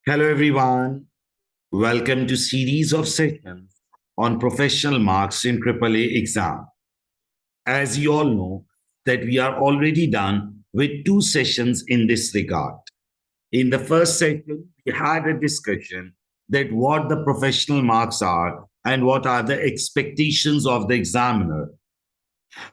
Hello everyone. Welcome to series of sessions on professional marks in AAA exam. As you all know that we are already done with two sessions in this regard. In the first session, we had a discussion that what the professional marks are and what are the expectations of the examiner.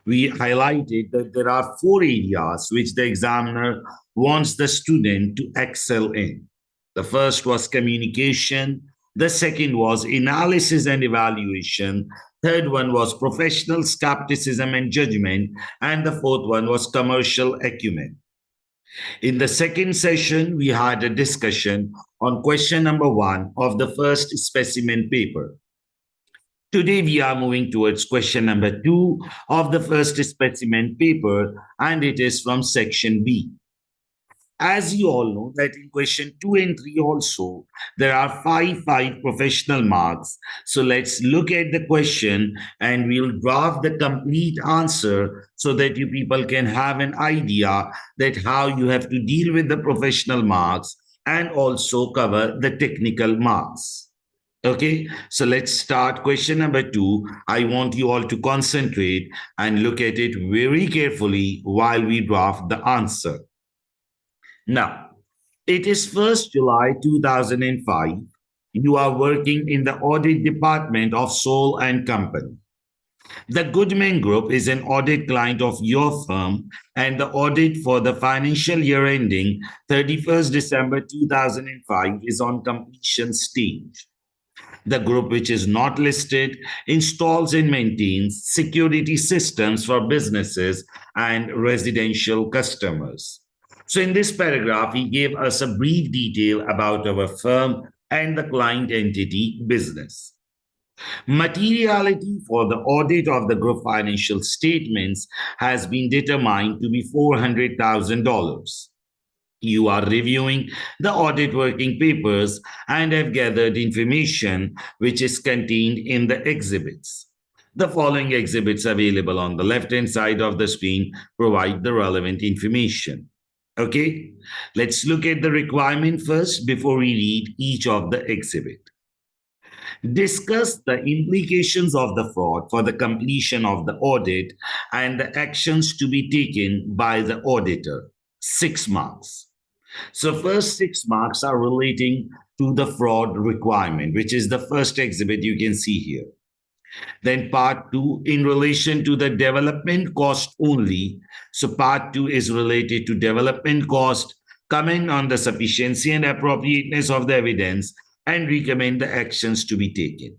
We highlighted that there are four areas which the examiner wants the student to excel in. The first was communication. The second was analysis and evaluation. Third one was professional skepticism and judgment. And the fourth one was commercial acumen. In the second session, we had a discussion on question number 1 of the first specimen paper. Today, we are moving towards question number 2 of the first specimen paper, and it is from section B. As you all know that in question 2 and 3 also, there are five professional marks. So let's look at the question and we'll draft the complete answer so that you people can have an idea that how you have to deal with the professional marks and also cover the technical marks. Okay, so let's start question number 2. I want you all to concentrate and look at it very carefully while we draft the answer. Now, it is 1st July 2005. You are working in the audit department of Soul and Company. The Goodman Group is an audit client of your firm, and the audit for the financial year ending 31st December 2005 is on completion stage. The group, which is not listed, installs and maintains security systems for businesses and residential customers. So in this paragraph, he gave us a brief detail about our firm and the client entity business. Materiality for the audit of the group financial statements has been determined to be $400,000. You are reviewing the audit working papers and have gathered information which is contained in the exhibits. The following exhibits available on the left-hand side of the screen provide the relevant information. Okay, let's look at the requirement first before we read each of the exhibit. Discuss the implications of the fraud for the completion of the audit and the actions to be taken by the auditor. 6 marks. So first 6 marks are relating to the fraud requirement, which is the first exhibit you can see here. Then part 2 in relation to the development cost only. So part 2 is related to development cost, comment on the sufficiency and appropriateness of the evidence, and recommend the actions to be taken.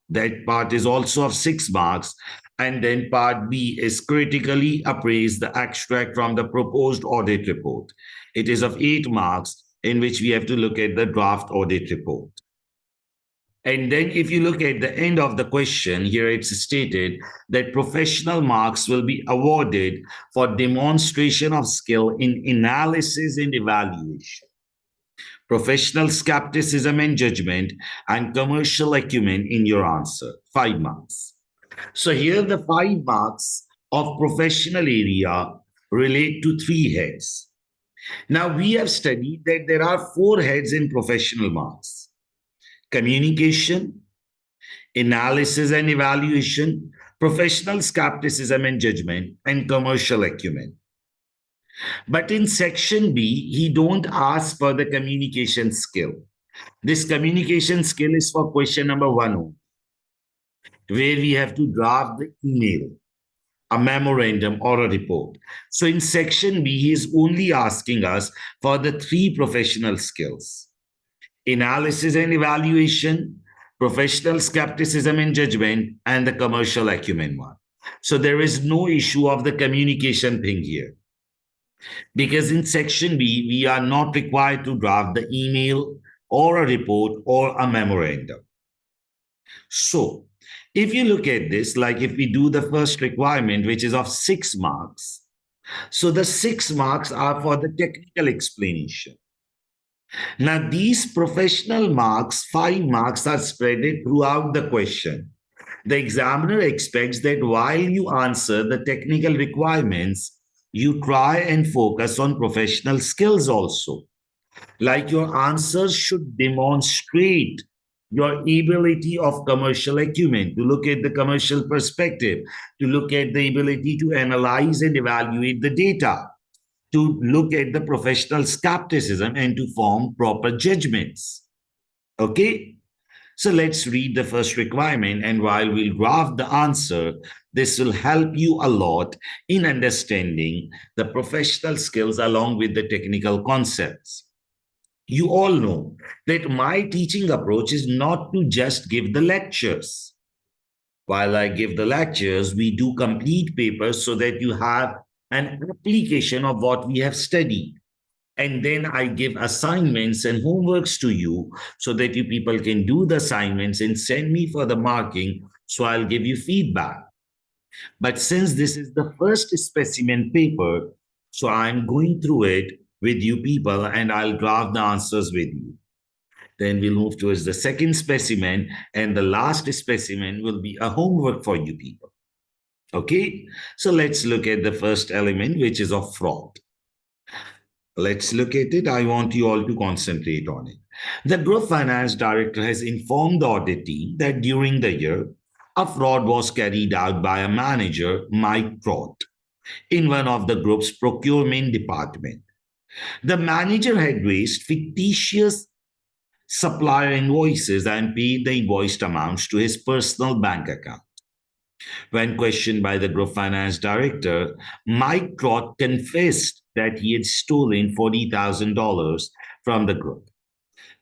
That part is also of 6 marks. And then part B is critically appraise the extract from the proposed audit report. It is of 8 marks in which we have to look at the draft audit report. And then if you look at the end of the question, here it's stated that professional marks will be awarded for demonstration of skill in analysis and evaluation, professional skepticism and judgment, and commercial acumen in your answer, 5 marks. So here the 5 marks of professional area relate to 3 heads. Now we have studied that there are 4 heads in professional marks: communication, analysis and evaluation, professional skepticism and judgment, and commercial acumen. But in section B, he don't ask for the communication skill. This communication skill is for question number 1, where we have to draft the email, a memorandum, or a report. So in section B, he is only asking us for the 3 professional skills: analysis and evaluation, professional skepticism and judgment, and the commercial acumen one. So there is no issue of the communication thing here. Because in section B, we are not required to draft the email or a report or a memorandum. So if you look at this, like if we do the first requirement, which is of 6 marks, so the 6 marks are for the technical explanation. Now, these professional marks, 5 marks, are spread throughout the question. The examiner expects that while you answer the technical requirements, you try and focus on professional skills also. Like your answers should demonstrate your ability of commercial acumen, to look at the commercial perspective, to look at the ability to analyze and evaluate the data, to look at the professional skepticism and to form proper judgments. Okay? So let's read the first requirement, and while we'll draft the answer, this will help you a lot in understanding the professional skills along with the technical concepts. You all know that my teaching approach is not to just give the lectures. While I give the lectures, we do complete papers so that you have an application of what we have studied. And then I give assignments and homeworks to you so that you people can do the assignments and send me for the marking. So I'll give you feedback. But since this is the first specimen paper, so I'm going through it with you people and I'll draft the answers with you. Then we'll move towards the second specimen, and the last specimen will be a homework for you people. Okay, so let's look at the first element, which is of fraud. Let's look at it. I want you all to concentrate on it. The group finance director has informed the audit team that during the year, a fraud was carried out by a manager, Mike Trott, in one of the group's procurement department. The manager had raised fictitious supplier invoices and paid the invoiced amounts to his personal bank account. When questioned by the group finance director, Mike Trott confessed that he had stolen $40,000 from the group.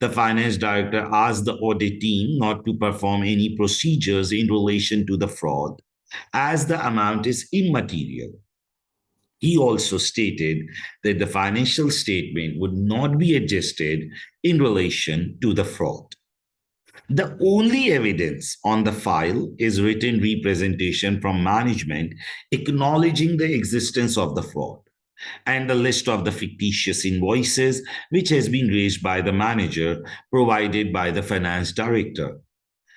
The finance director asked the audit team not to perform any procedures in relation to the fraud, as the amount is immaterial. He also stated that the financial statement would not be adjusted in relation to the fraud. The only evidence on the file is written representation from management acknowledging the existence of the fraud and the list of the fictitious invoices which has been raised by the manager provided by the finance director.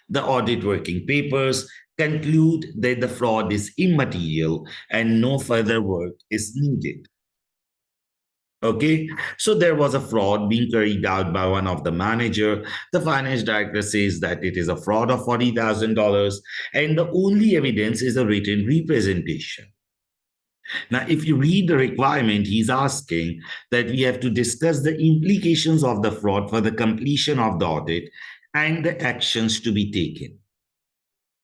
The audit working papers conclude that the fraud is immaterial and no further work is needed. Okay, so there was a fraud being carried out by one of the manager. The finance director says that it is a fraud of $40,000 and the only evidence is a written representation. Now, if you read the requirement, he's asking that we have to discuss the implications of the fraud for the completion of the audit and the actions to be taken.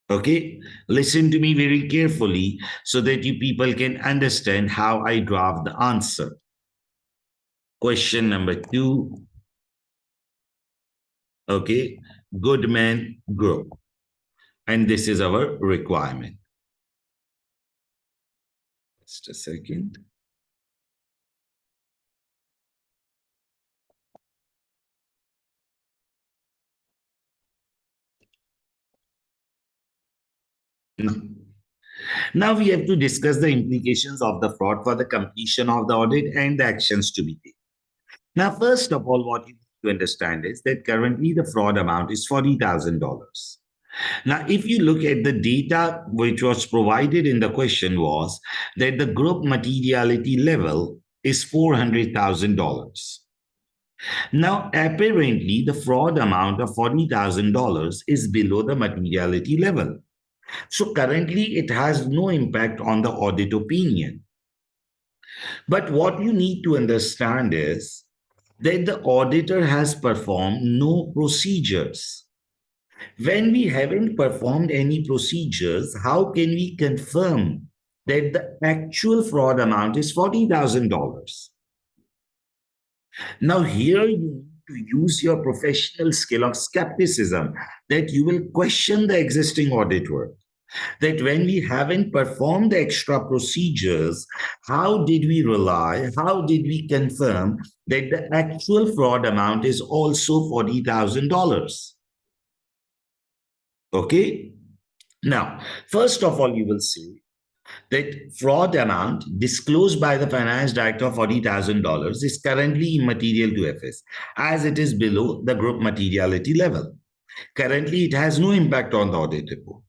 Okay, listen to me very carefully so that you people can understand how I draft the answer. Question number 2. Okay, Goodman Group. And this is our requirement. Just a second. Now we have to discuss the implications of the fraud for the completion of the audit and the actions to be taken. Now, first of all, what you need to understand is that currently the fraud amount is $40,000. Now, if you look at the data which was provided in the question was that the group materiality level is $400,000. Now, apparently, the fraud amount of $40,000 is below the materiality level. So currently, it has no impact on the audit opinion. But what you need to understand is that the auditor has performed no procedures. When we haven't performed any procedures, how can we confirm that the actual fraud amount is $40,000? Now, here you need to use your professional skill of skepticism, that you will question the existing audit work. That when we haven't performed the extra procedures, how did we rely, how did we confirm that the actual fraud amount is also $40,000? Okay? Now, first of all, you will see that fraud amount disclosed by the finance director of $40,000 is currently immaterial to FS, as it is below the group materiality level. Currently, it has no impact on the audit report.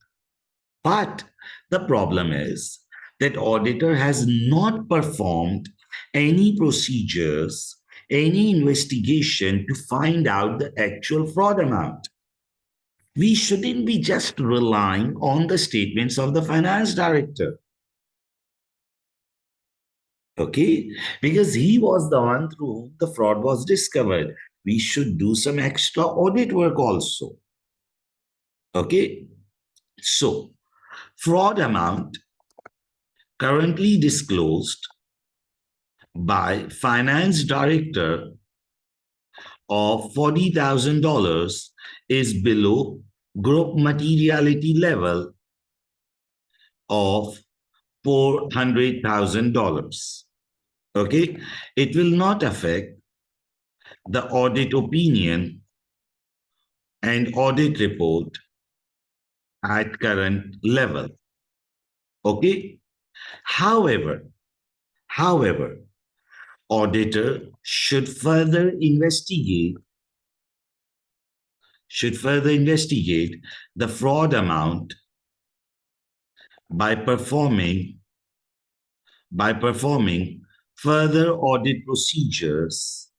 But the problem is that auditor has not performed any procedures any investigation to find out the actual fraud amount. We shouldn't be just relying on the statements of the finance director. Okay, because he was the one through whom the fraud was discovered. We should do some extra audit work also. Okay, so fraud amount currently disclosed by finance director of $40,000 is below group materiality level of $400,000. Okay, it will not affect the audit opinion and audit report at current level. Okay, however, auditor should further investigate the fraud amount by performing further audit procedures.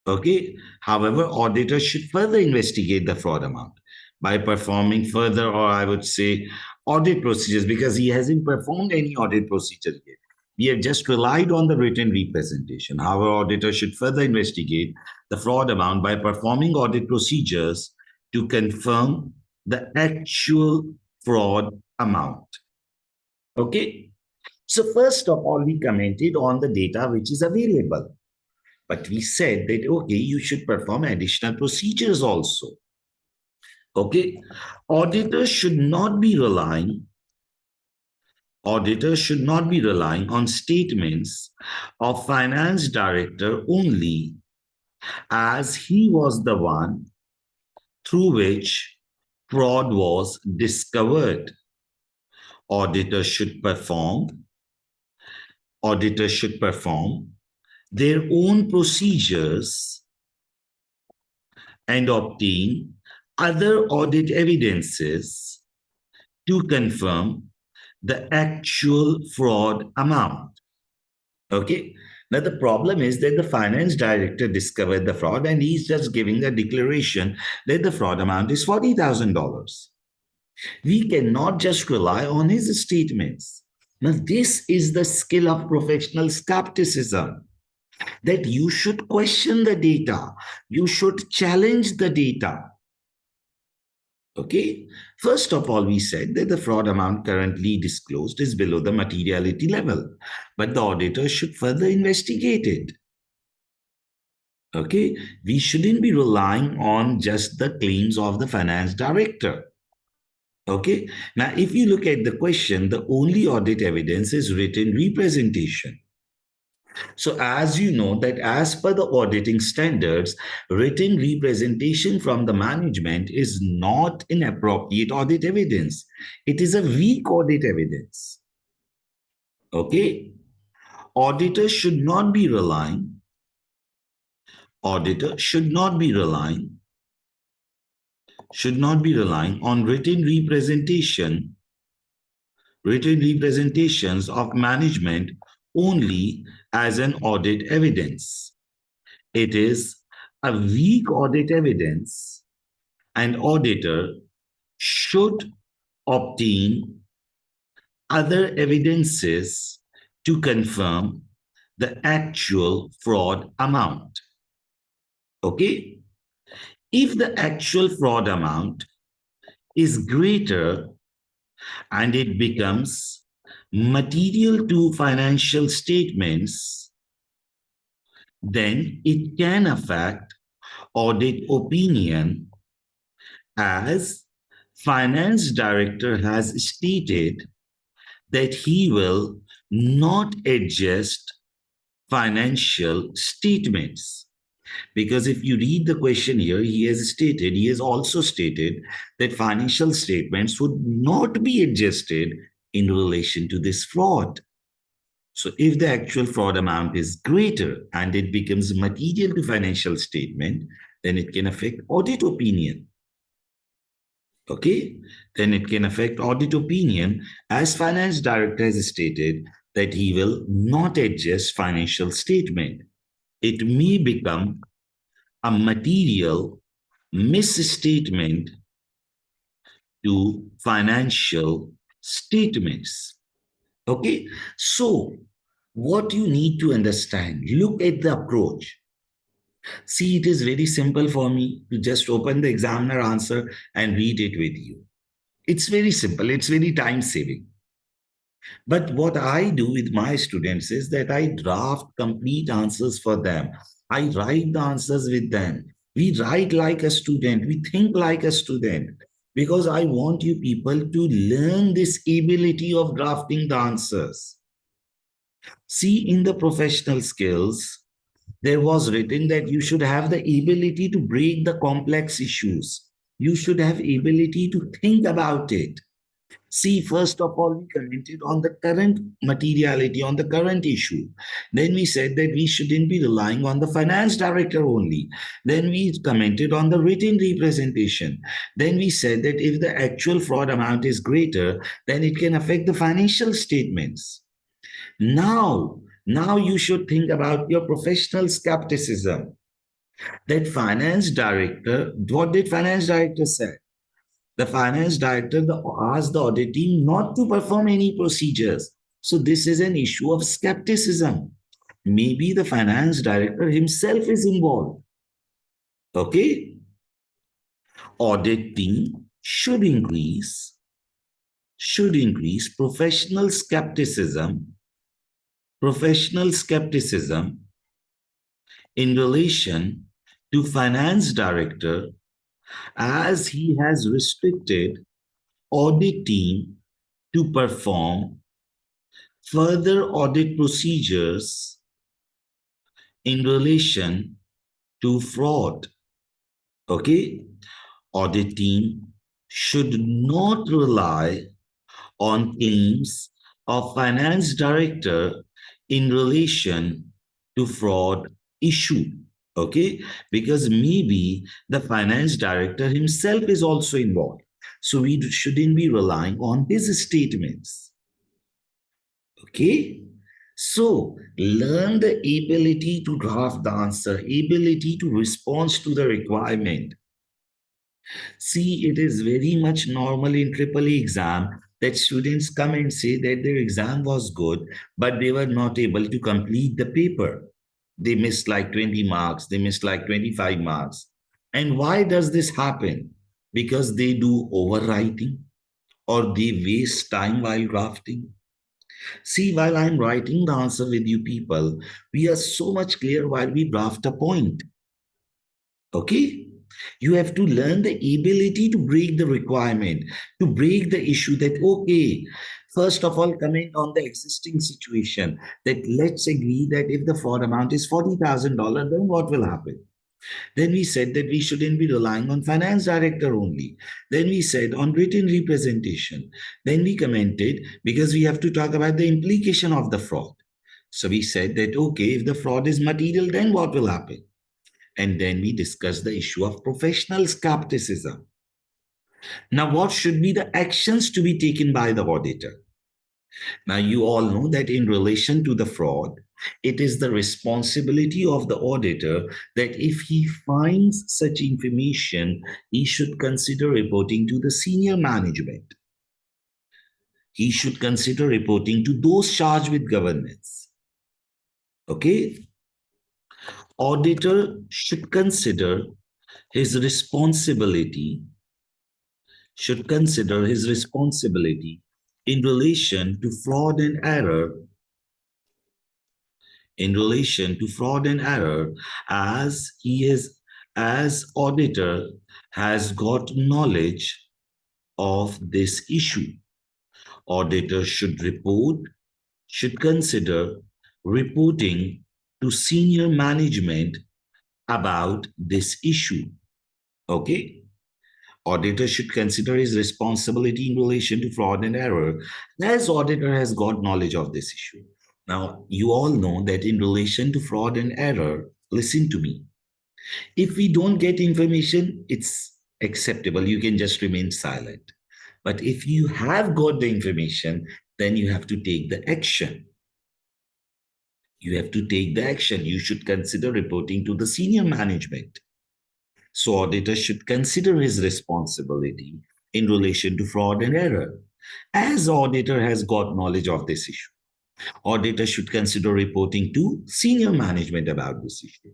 Okay, however, auditor should further investigate the fraud amount by performing further, or I would say, audit procedures, because he hasn't performed any audit procedure yet. We have just relied on the written representation. However, auditor should further investigate the fraud amount by performing audit procedures to confirm the actual fraud amount. Okay, so first of all, we commented on the data which is available. But we said that, okay, you should perform additional procedures also. Okay, auditors should not be relying on statements of finance director only, as he was the one through which fraud was discovered. Auditors should perform their own procedures and obtain other audit evidences to confirm the actual fraud amount. Okay, now the problem is that the finance director discovered the fraud and he's just giving a declaration that the fraud amount is $40,000. We cannot just rely on his statements. Now, this is the skill of professional skepticism, that you should question the data, you should challenge the data. Okay, first of all, we said that the fraud amount currently disclosed is below the materiality level, but the auditor should further investigate it. Okay, we shouldn't be relying on just the claims of the finance director. Okay, now if you look at the question, the only audit evidence is written representation. So as you know that as per the auditing standards, written representation from the management is not an appropriate audit evidence. It is a weak audit evidence. Okay, auditor should not be relying on written representations of management only as an audit evidence. It is a weak audit evidence, and auditor should obtain other evidences to confirm the actual fraud amount. Okay? If the actual fraud amount is greater and it becomes material to financial statements, then it can affect audit opinion, as finance director has stated that he will not adjust financial statements. Because if you read the question here, he has also stated that financial statements would not be adjusted in relation to this fraud. So if the actual fraud amount is greater and it becomes material to financial statement, then it can affect audit opinion. Okay, then it can affect audit opinion, as finance director has stated that he will not adjust financial statement. it may become a material misstatement to financial statements. Okay, so what you need to understand, look at the approach. See, it is very simple for me to just open the examiner answer and read it with you. It's very simple, it's very time saving. But what I do with my students is that I draft complete answers for them. I write the answers with them. We write like a student, we think like a student, because I want you people to learn this ability of drafting the answers. See, in the professional skills, there was written that you should have the ability to break the complex issues. You should have ability to think about it. See, first of all, we commented on the current materiality, on the current issue. Then we said that we shouldn't be relying on the finance director only. Then we commented on the written representation. Then we said that if the actual fraud amount is greater, then it can affect the financial statements. Now you should think about your professional skepticism. That finance director, what did finance director say? The finance director asked the audit team not to perform any procedures. So this is an issue of skepticism. Maybe the finance director himself is involved. Okay? Audit team should increase professional skepticism in relation to finance director, as he has restricted audit team to perform further audit procedures in relation to fraud. Okay? Audit team should not rely on claims of finance director in relation to fraud issue. Okay, because maybe the finance director himself is also involved, so we shouldn't be relying on his statements. Okay, so learn the ability to draft the answer, ability to respond to the requirement. See, it is very much normal in AAA exam that students come and say that their exam was good, but they were not able to complete the paper. They missed like 20 marks, they missed like 25 marks. And why does this happen? Because they do overwriting or they waste time while drafting. See, while I'm writing the answer with you people, we are so much clear while we draft a point. Okay? You have to learn the ability to break the requirement, to break the issue that, okay, first of all, comment on the existing situation that let's agree that if the fraud amount is $40,000, then what will happen? Then we said that we shouldn't be relying on finance director only. Then we said on written representation. Then we commented because we have to talk about the implication of the fraud. So we said that, okay, if the fraud is material, then what will happen? And then we discussed the issue of professional skepticism. Now, what should be the actions to be taken by the auditor? Now, you all know that in relation to the fraud, it is the responsibility of the auditor that if he finds such information, he should consider reporting to the senior management. He should consider reporting to those charged with governance. Okay? Auditor should consider his responsibility in relation to fraud and error as auditor has got knowledge of this issue. Auditor should consider reporting to senior management about this issue. Okay? Auditor should consider his responsibility in relation to fraud and error as auditor has got knowledge of this issue. Now, you all know that in relation to fraud and error, listen to me. If we don't get information, it's acceptable. You can just remain silent. But if you have got the information, then you have to take the action. You have to take the action. You should consider reporting to the senior management. So auditor should consider his responsibility in relation to fraud and error. As auditor has got knowledge of this issue, auditor should consider reporting to senior management about this issue.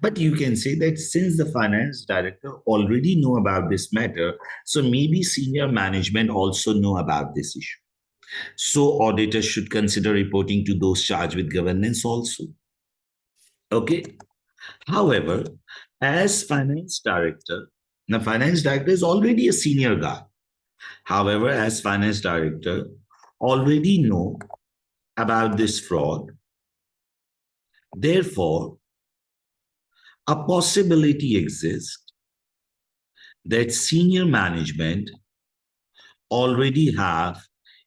But you can say that since the finance director already know about this matter, so maybe senior management also know about this issue. So auditors should consider reporting to those charged with governance also. Okay. However, as finance director, the finance director is already a senior guy. However, as finance director, already know about this fraud. Therefore, a possibility exists that senior management already have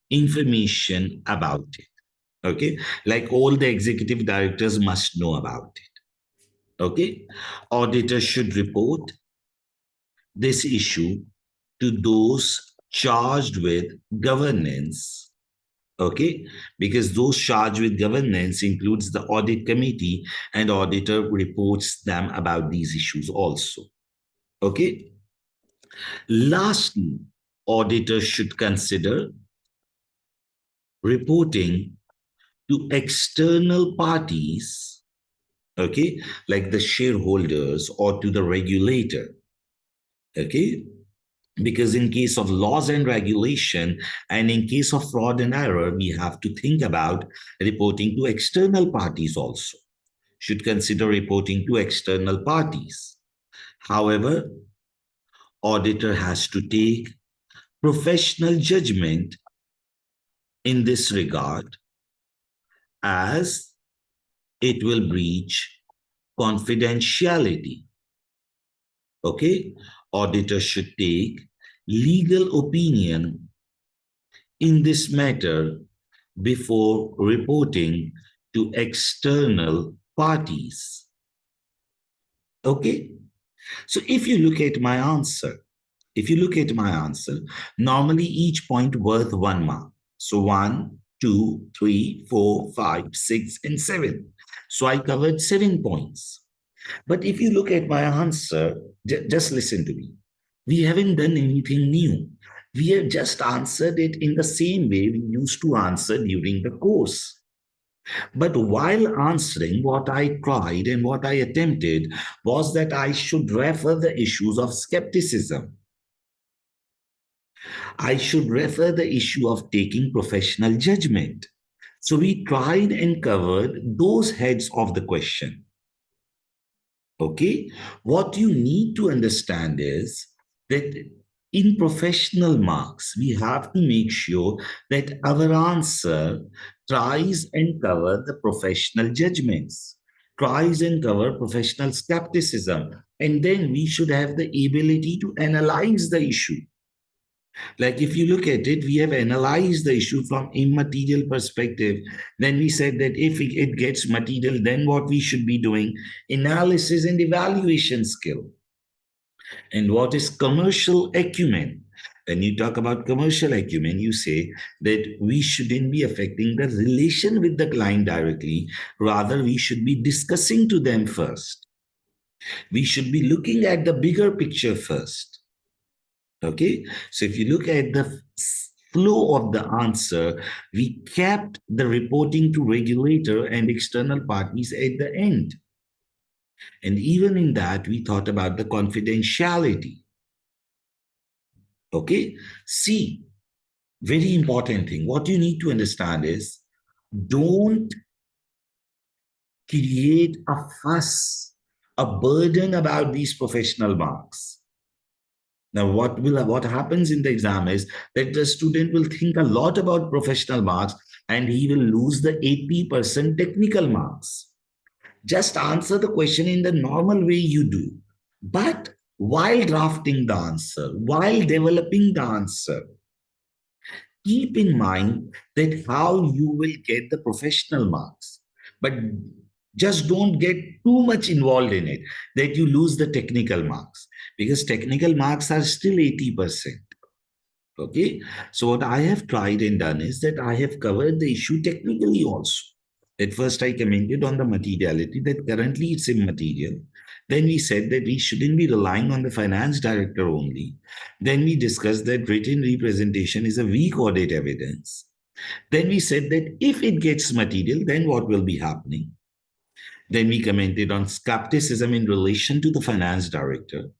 information about it. Okay, like all the executive directors must know about it. Okay, auditors should report this issue to those charged with governance. Okay, because those charged with governance includes the audit committee, and auditor reports them about these issues also. Okay. Lastly, auditors should consider reporting to external parties, okay, like the shareholders or to the regulator, okay, because in case of laws and regulation and in case of fraud and error, we have to think about reporting to external parties also. Should consider reporting to external parties. However, auditor has to take professional judgment in this regard, as it will breach confidentiality. Okay, auditor should take legal opinion in this matter before reporting to external parties. Okay, so if you look at my answer, normally each point worth 1 mark. So 1, 2, 3, 4, 5, 6, and 7. So I covered 7 points. But if you look at my answer, just listen to me. We haven't done anything new. We have just answered it in the same way we used to answer during the course. But while answering, what I tried and what I attempted was that I should refer the issues of skepticism. I should refer the issue of taking professional judgment. So we tried and covered those heads of the question. Okay, what you need to understand is that in professional marks, we have to make sure that our answer tries and cover the professional judgments, tries and cover professional skepticism, and then we should have the ability to analyze the issue. Like if you look at it, we have analyzed the issue from immaterial perspective. Then we said that if it gets material, then what we should be doing, analysis and evaluation skill. And what is commercial acumen? When you talk about commercial acumen, you say that we shouldn't be affecting the relation with the client directly. Rather, we should be discussing to them first. We should be looking at the bigger picture first. Okay, so if you look at the flow of the answer, we kept the reporting to regulator and external parties at the end. And even in that, we thought about the confidentiality. Okay, see, very important thing. What you need to understand is don't create a fuss, a burden about these professional marks. Now, what happens in the exam is that the student will think a lot about professional marks and he will lose the 80% technical marks. Just answer the question in the normal way you do. But while drafting the answer, while developing the answer, keep in mind that how you will get the professional marks. But just don't get too much involved in it that you lose the technical marks, because technical marks are still 80%. Okay, so what I have tried and done is that I have covered the issue technically also. At first, I commented on the materiality that currently it's immaterial. Then we said that we shouldn't be relying on the finance director only. Then we discussed that written representation is a weak audit evidence. Then we said that if it gets material, then what will be happening? Then we commented on skepticism in relation to the finance director,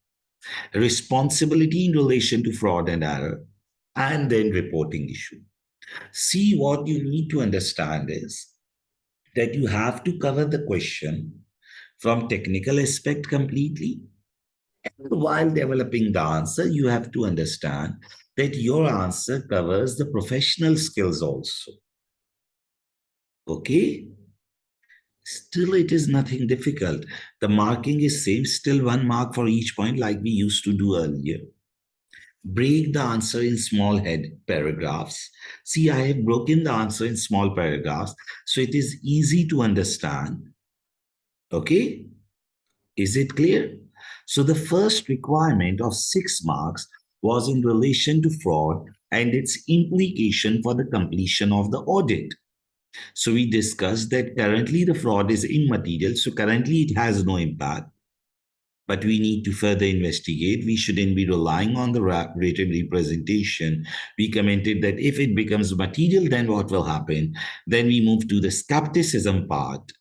responsibility in relation to fraud and error, and then reporting issue. See, what you need to understand is that you have to cover the question from technical aspect completely. And while developing the answer, you have to understand that your answer covers the professional skills also. Okay? Still, it is nothing difficult. The marking is same, still 1 mark for each point like we used to do earlier. Break the answer in small head paragraphs. See, I have broken the answer in small paragraphs, so it is easy to understand. Okay? Is it clear? So the first requirement of 6 marks was in relation to fraud and its implication for the completion of the audit. So we discussed that currently the fraud is immaterial, so currently it has no impact. But we need to further investigate. We shouldn't be relying on the written representation. We commented that if it becomes material, then what will happen? Then we move to the skepticism part.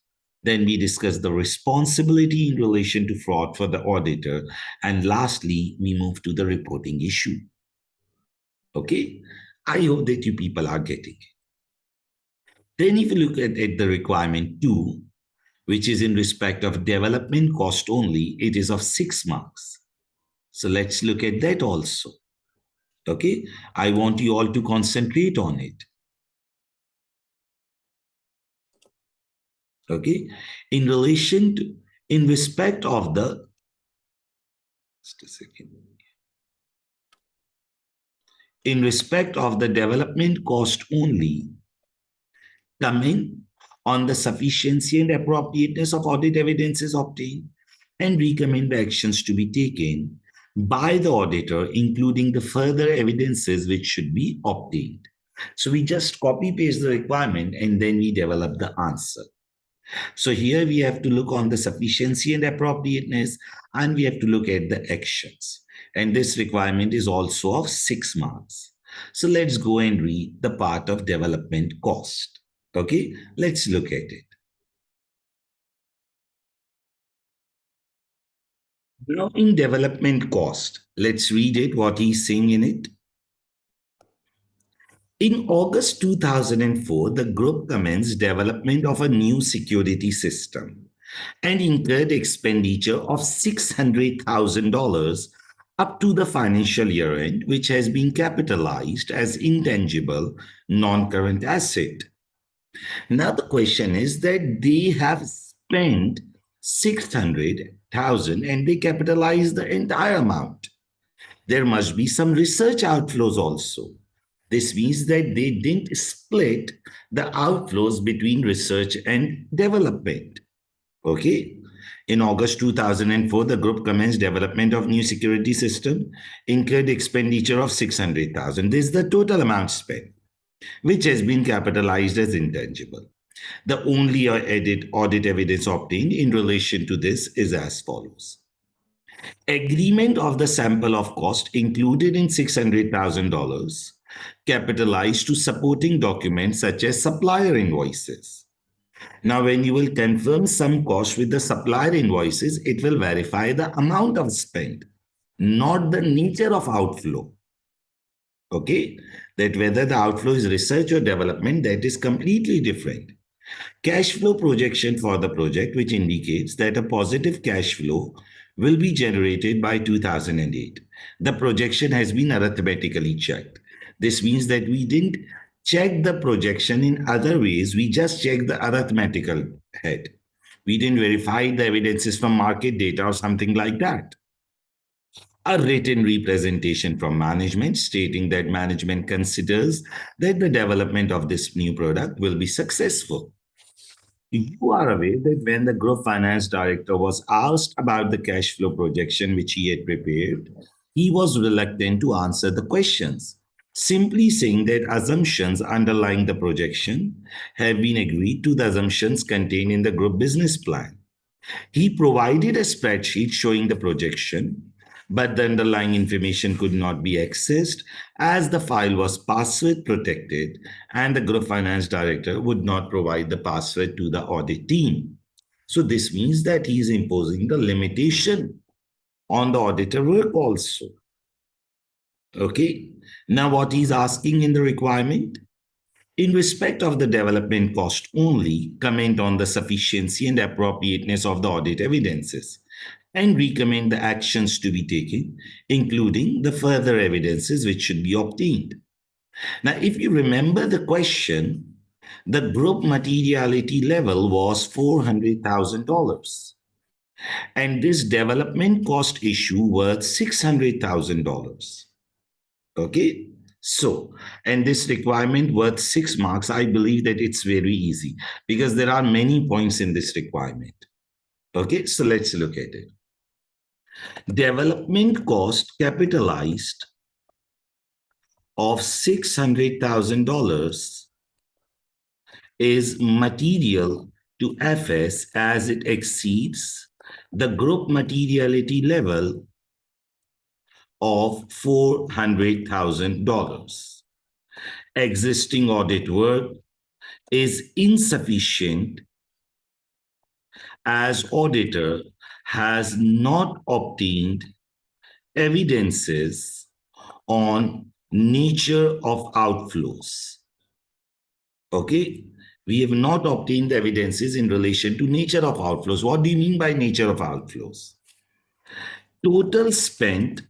Then we discuss the responsibility in relation to fraud for the auditor. And lastly, we move to the reporting issue. Okay? I hope that you people are getting it. Then if you look at the requirement 2, which is in respect of development cost only, it is of 6 marks. So let's look at that also. Okay? I want you all to concentrate on it. Okay? In respect of the, just a second. In respect of the development cost only, comment on the sufficiency and appropriateness of audit evidences obtained and recommend the actions to be taken by the auditor, including the further evidences which should be obtained. So we just copy paste the requirement and then we develop the answer. So here we have to look on the sufficiency and appropriateness, and we have to look at the actions. And this requirement is also of 6 marks. So let's go and read the part of development cost. Okay, let's look at it. Now in development cost, let's read it, what he's saying in it. In August 2004, the group commenced development of a new security system and incurred expenditure of $600,000 up to the financial year end, which has been capitalized as intangible non-current asset. Now the question is that they have spent 600,000 and they capitalize the entire amount. There must be some research outflows also. This means that they didn't split the outflows between research and development. Okay. In August 2004, the group commenced development of new security system, incurred expenditure of 600,000. This is the total amount spent, which has been capitalized as intangible. The only audit evidence obtained in relation to this is as follows. Agreement of the sample of cost included in $600,000, capitalized to supporting documents such as supplier invoices. Now, when you will confirm some cost with the supplier invoices, it will verify the amount of spend, not the nature of outflow. Okay, that whether the outflow is research or development, that is completely different. Cash flow projection for the project, which indicates that a positive cash flow will be generated by 2008. The projection has been arithmetically checked. This means that we didn't check the projection in other ways. We just checked the arithmetical head. We didn't verify the evidences from market data or something like that. A written representation from management stating that management considers that the development of this new product will be successful. You are aware that when the group finance director was asked about the cash flow projection which he had prepared, he was reluctant to answer the questions. simply saying that assumptions underlying the projection have been agreed to the assumptions contained in the group business plan. He provided a spreadsheet showing the projection, but the underlying information could not be accessed as the file was password protected and the group finance director would not provide the password to the audit team. So this means that he is imposing the limitation on the auditor work also. Okay. Now what he's asking in the requirement? In respect of the development cost only, comment on the sufficiency and appropriateness of the audit evidences and recommend the actions to be taken, including the further evidences which should be obtained. Now, if you remember the question, the group materiality level was $400,000 and this development cost issue worth $600,000. Okay. So, and this requirement worth 6 marks, I believe that it's very easy because there are many points in this requirement. Okay, so let's look at it. Development cost capitalized of $600,000 is material to FS as it exceeds the group materiality level of $400,000. Existing audit work is insufficient as auditor has not obtained evidences on nature of outflows. Okay, we have not obtained evidences in relation to nature of outflows. What do you mean by nature of outflows? Total spent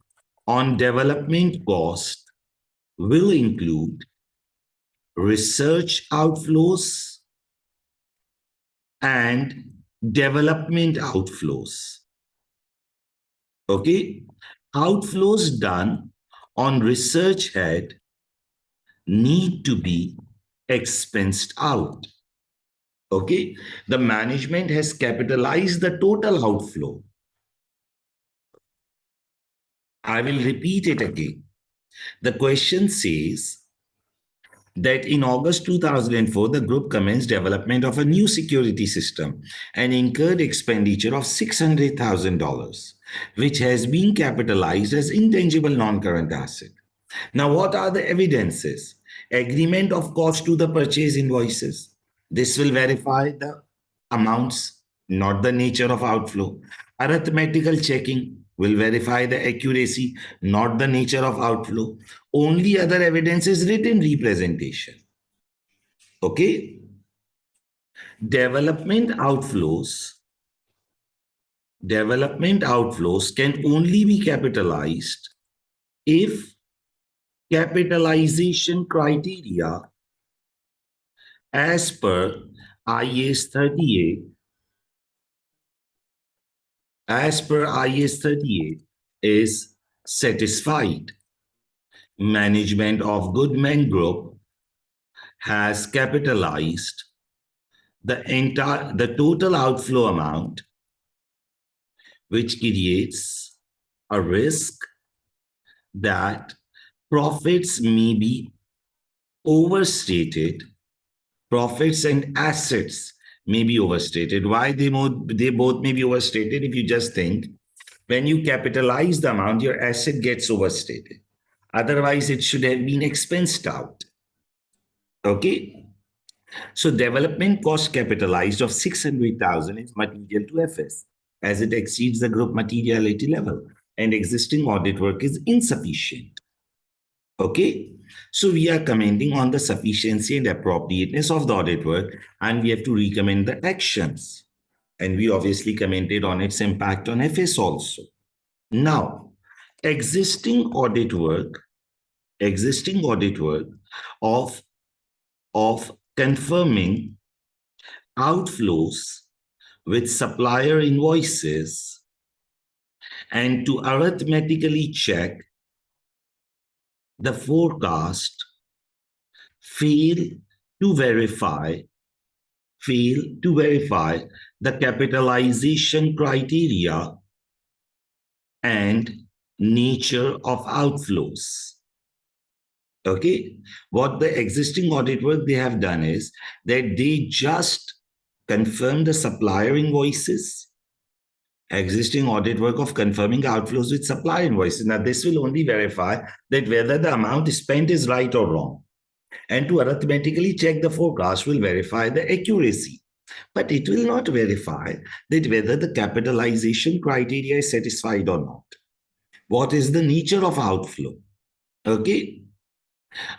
on development cost will include research outflows and development outflows. Okay, outflows done on research head need to be expensed out. Okay, the management has capitalized the total outflow. I will repeat it again. The question says that in August 2004, the group commenced development of a new security system and incurred expenditure of $600,000, which has been capitalized as intangible non-current asset. Now, what are the evidences? Agreement of cost to the purchase invoices. This will verify the amounts, not the nature of outflow. Arithmetical checking will verify the accuracy, not the nature of outflow. Only other evidence is written representation. Okay? Development outflows can only be capitalized if capitalization criteria as per IAS 38 is satisfied. Management of Goodman Group has capitalized the total outflow amount, which creates a risk that profits may be overstated. Profits and assets may be overstated. Why they both may be overstated? If you just think, when you capitalize the amount, your asset gets overstated. Otherwise, it should have been expensed out. Okay. So development cost capitalized of 600,000 is material to FS as it exceeds the group materiality level and existing audit work is insufficient. Okay. So we are commenting on the sufficiency and appropriateness of the audit work and we have to recommend the actions. And we obviously commented on its impact on FS also. Now, existing audit work of confirming outflows with supplier invoices and to arithmetically check the forecast fail to verify the capitalization criteria and nature of outflows. Okay. What the existing audit work they have done is that they just confirm the supplier invoices, existing audit work of confirming outflows with supplier invoices. Now, this will only verify that whether the amount spent is right or wrong. And to arithmetically check the forecast will verify the accuracy. But it will not verify that whether the capitalization criteria is satisfied or not. What is the nature of outflow? Okay.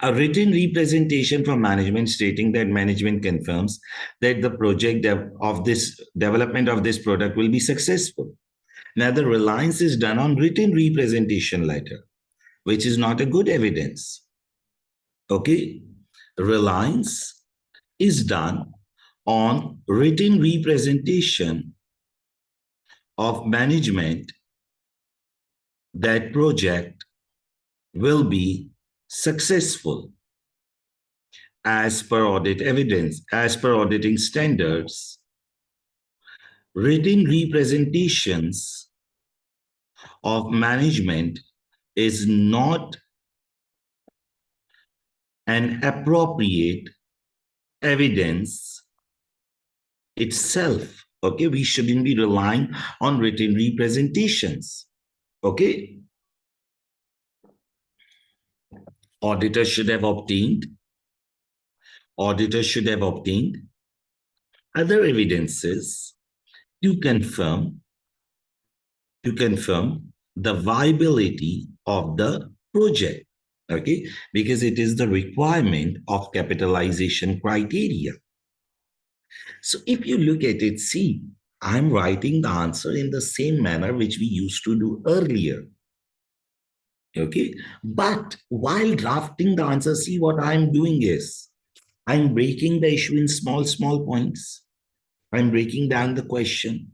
A written representation from management stating that management confirms that the project of this development of this product will be successful. Now, the reliance is done on written representation letter, which is not a good evidence. Okay. Reliance is done on written representation of management that project will be successful as per audit evidence, as per auditing standards. Written representations of management is not an appropriate evidence itself. Okay, we shouldn't be relying on written representations. Okay, auditors should have obtained other evidences to confirm the viability of the project. Okay, because it is the requirement of capitalization criteria. So if you look at it, see, I'm writing the answer in the same manner which we used to do earlier. Okay, but while drafting the answer, see what I'm doing is I'm breaking the issue in small points. I'm breaking down the question.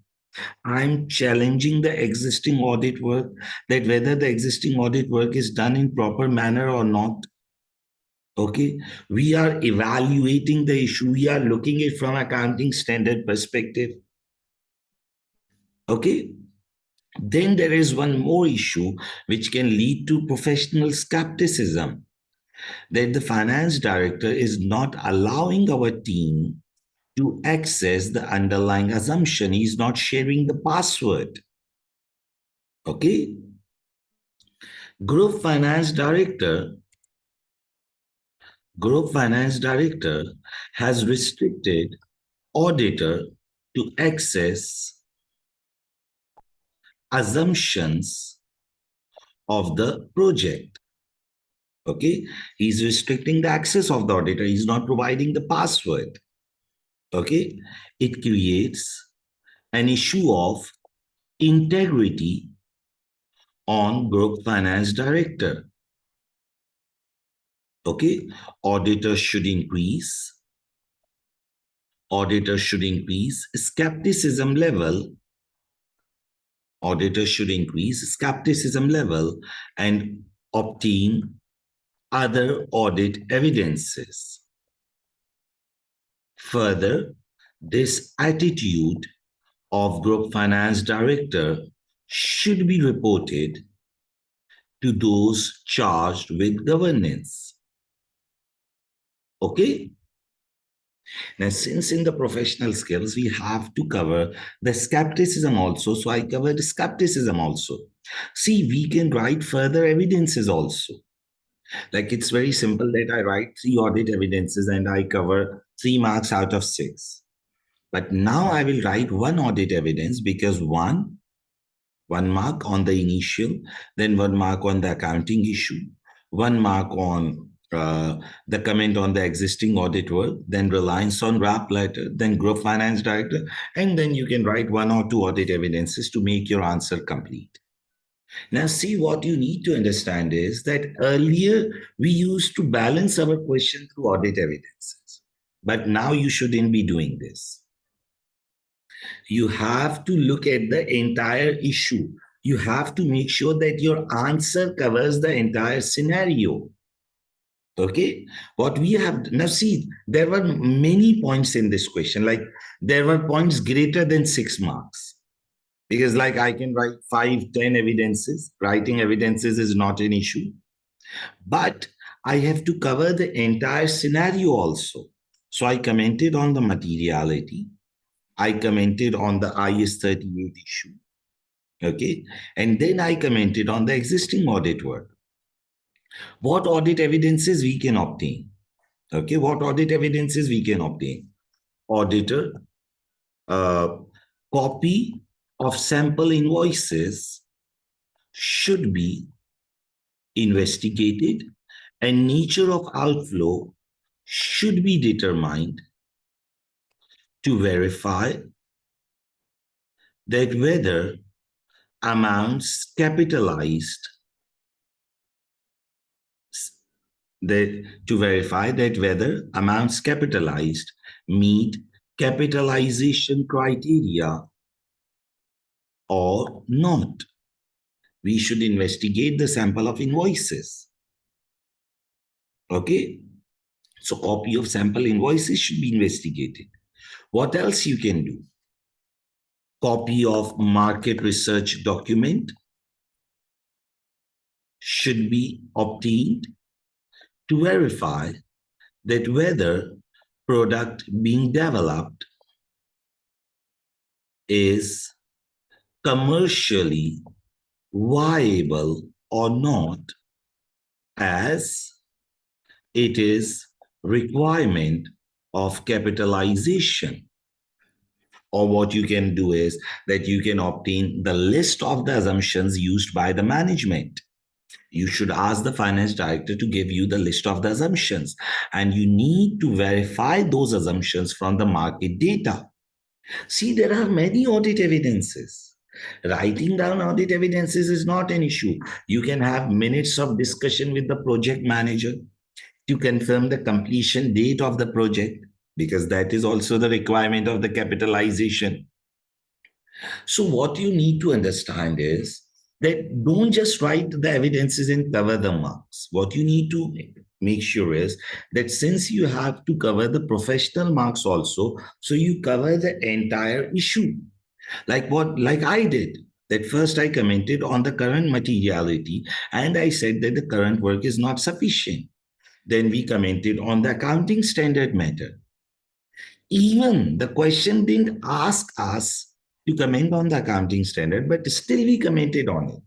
I'm challenging the existing audit work, that whether the existing audit work is done in proper manner or not. Okay, we are evaluating the issue. We are looking at it from accounting standard perspective. Okay, then there is one more issue which can lead to professional skepticism, that the finance director is not allowing our team to access the underlying assumption. He's not sharing the password. Okay, group finance director has restricted auditor to access assumptions of the project. Okay, he's restricting the access of the auditor. He's not providing the password. Okay, it creates an issue of integrity on group finance director. Okay, auditors should increase skepticism level. Auditors should increase skepticism level and obtain other audit evidences. Further, this attitude of group finance director should be reported to those charged with governance. Okay? Now, since in the professional skills, we have to cover the skepticism also. So I covered skepticism also. See, we can write further evidences also. Like it's very simple that I write 3 audit evidences and I cover 3 marks out of 6. But now I will write 1 audit evidence because one mark on the initial, then 1 mark on the accounting issue, 1 mark on the comment on the existing audit work, then reliance on wrap letter, then group finance director, and then you can write 1 or 2 audit evidences to make your answer complete. Now, see, what you need to understand is that earlier we used to balance our question through audit evidences, but now you shouldn't be doing this. You have to look at the entire issue. You have to make sure that your answer covers the entire scenario. Okay, what we have now, see, there were many points in this question, like there were points greater than 6 marks. Because like I can write 5, 10 evidences. Writing evidences is not an issue. But I have to cover the entire scenario also. So I commented on the materiality. I commented on the IS 38 issue. Okay. And then I commented on the existing audit work. What audit evidences we can obtain? Okay. What audit evidences we can obtain? Auditor, copy of sample invoices should be investigated and nature of outflow should be determined to verify that whether amounts capitalized to verify that whether amounts capitalized meet capitalization criteria or not. We should investigate the sample of invoices. Okay? So copy of sample invoices should be investigated. What else you can do? Copy of market research document should be obtained to verify that whether product being developed is commercially viable or not, as it is requirement of capitalization. Or what you can do is that you can obtain the list of the assumptions used by the management. You should ask the finance director to give you the list of the assumptions, and you need to verify those assumptions from the market data. See, there are many audit evidences. Writing down audit evidences is not an issue. You can have minutes of discussion with the project manager to confirm the completion date of the project, because that is also the requirement of the capitalization. So what you need to understand is that don't just write the evidences and cover the marks. What you need to make sure is that since you have to cover the professional marks also, so you cover the entire issue. Like I did. That first I commented on the current materiality and I said that the current work is not sufficient. Then we commented on the accounting standard matter. Even the question didn't ask us to comment on the accounting standard, but still we commented on it.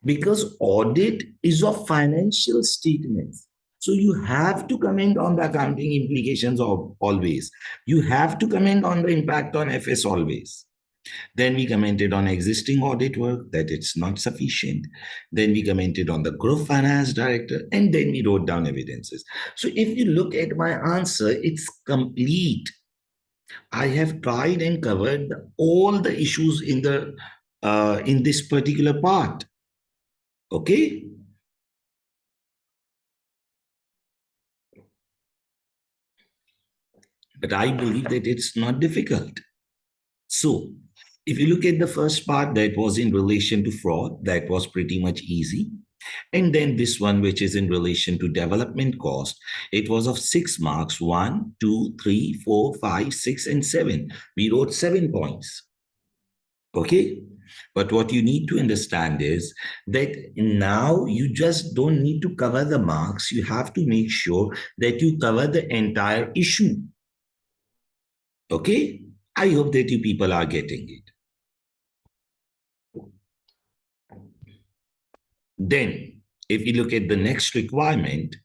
Because audit is of financial statements. So you have to comment on the accounting implications of always. You have to comment on the impact on FS always. Then we commented on existing audit work, that it's not sufficient. Then we commented on the group finance director, and then we wrote down evidences. So if you look at my answer, it's complete. I have tried and covered all the issues in this particular part. Okay? But I believe that it's not difficult. So, if you look at the first part that was in relation to fraud, that was pretty much easy. And then this one, which is in relation to development cost, it was of 6 marks, 1, 2, 3, 4, 5, 6, and 7. We wrote 7 points. Okay? But what you need to understand is that now you just don't need to cover the marks. You have to make sure that you cover the entire issue. Okay? I hope that you people are getting it. Then, if you look at the next requirement,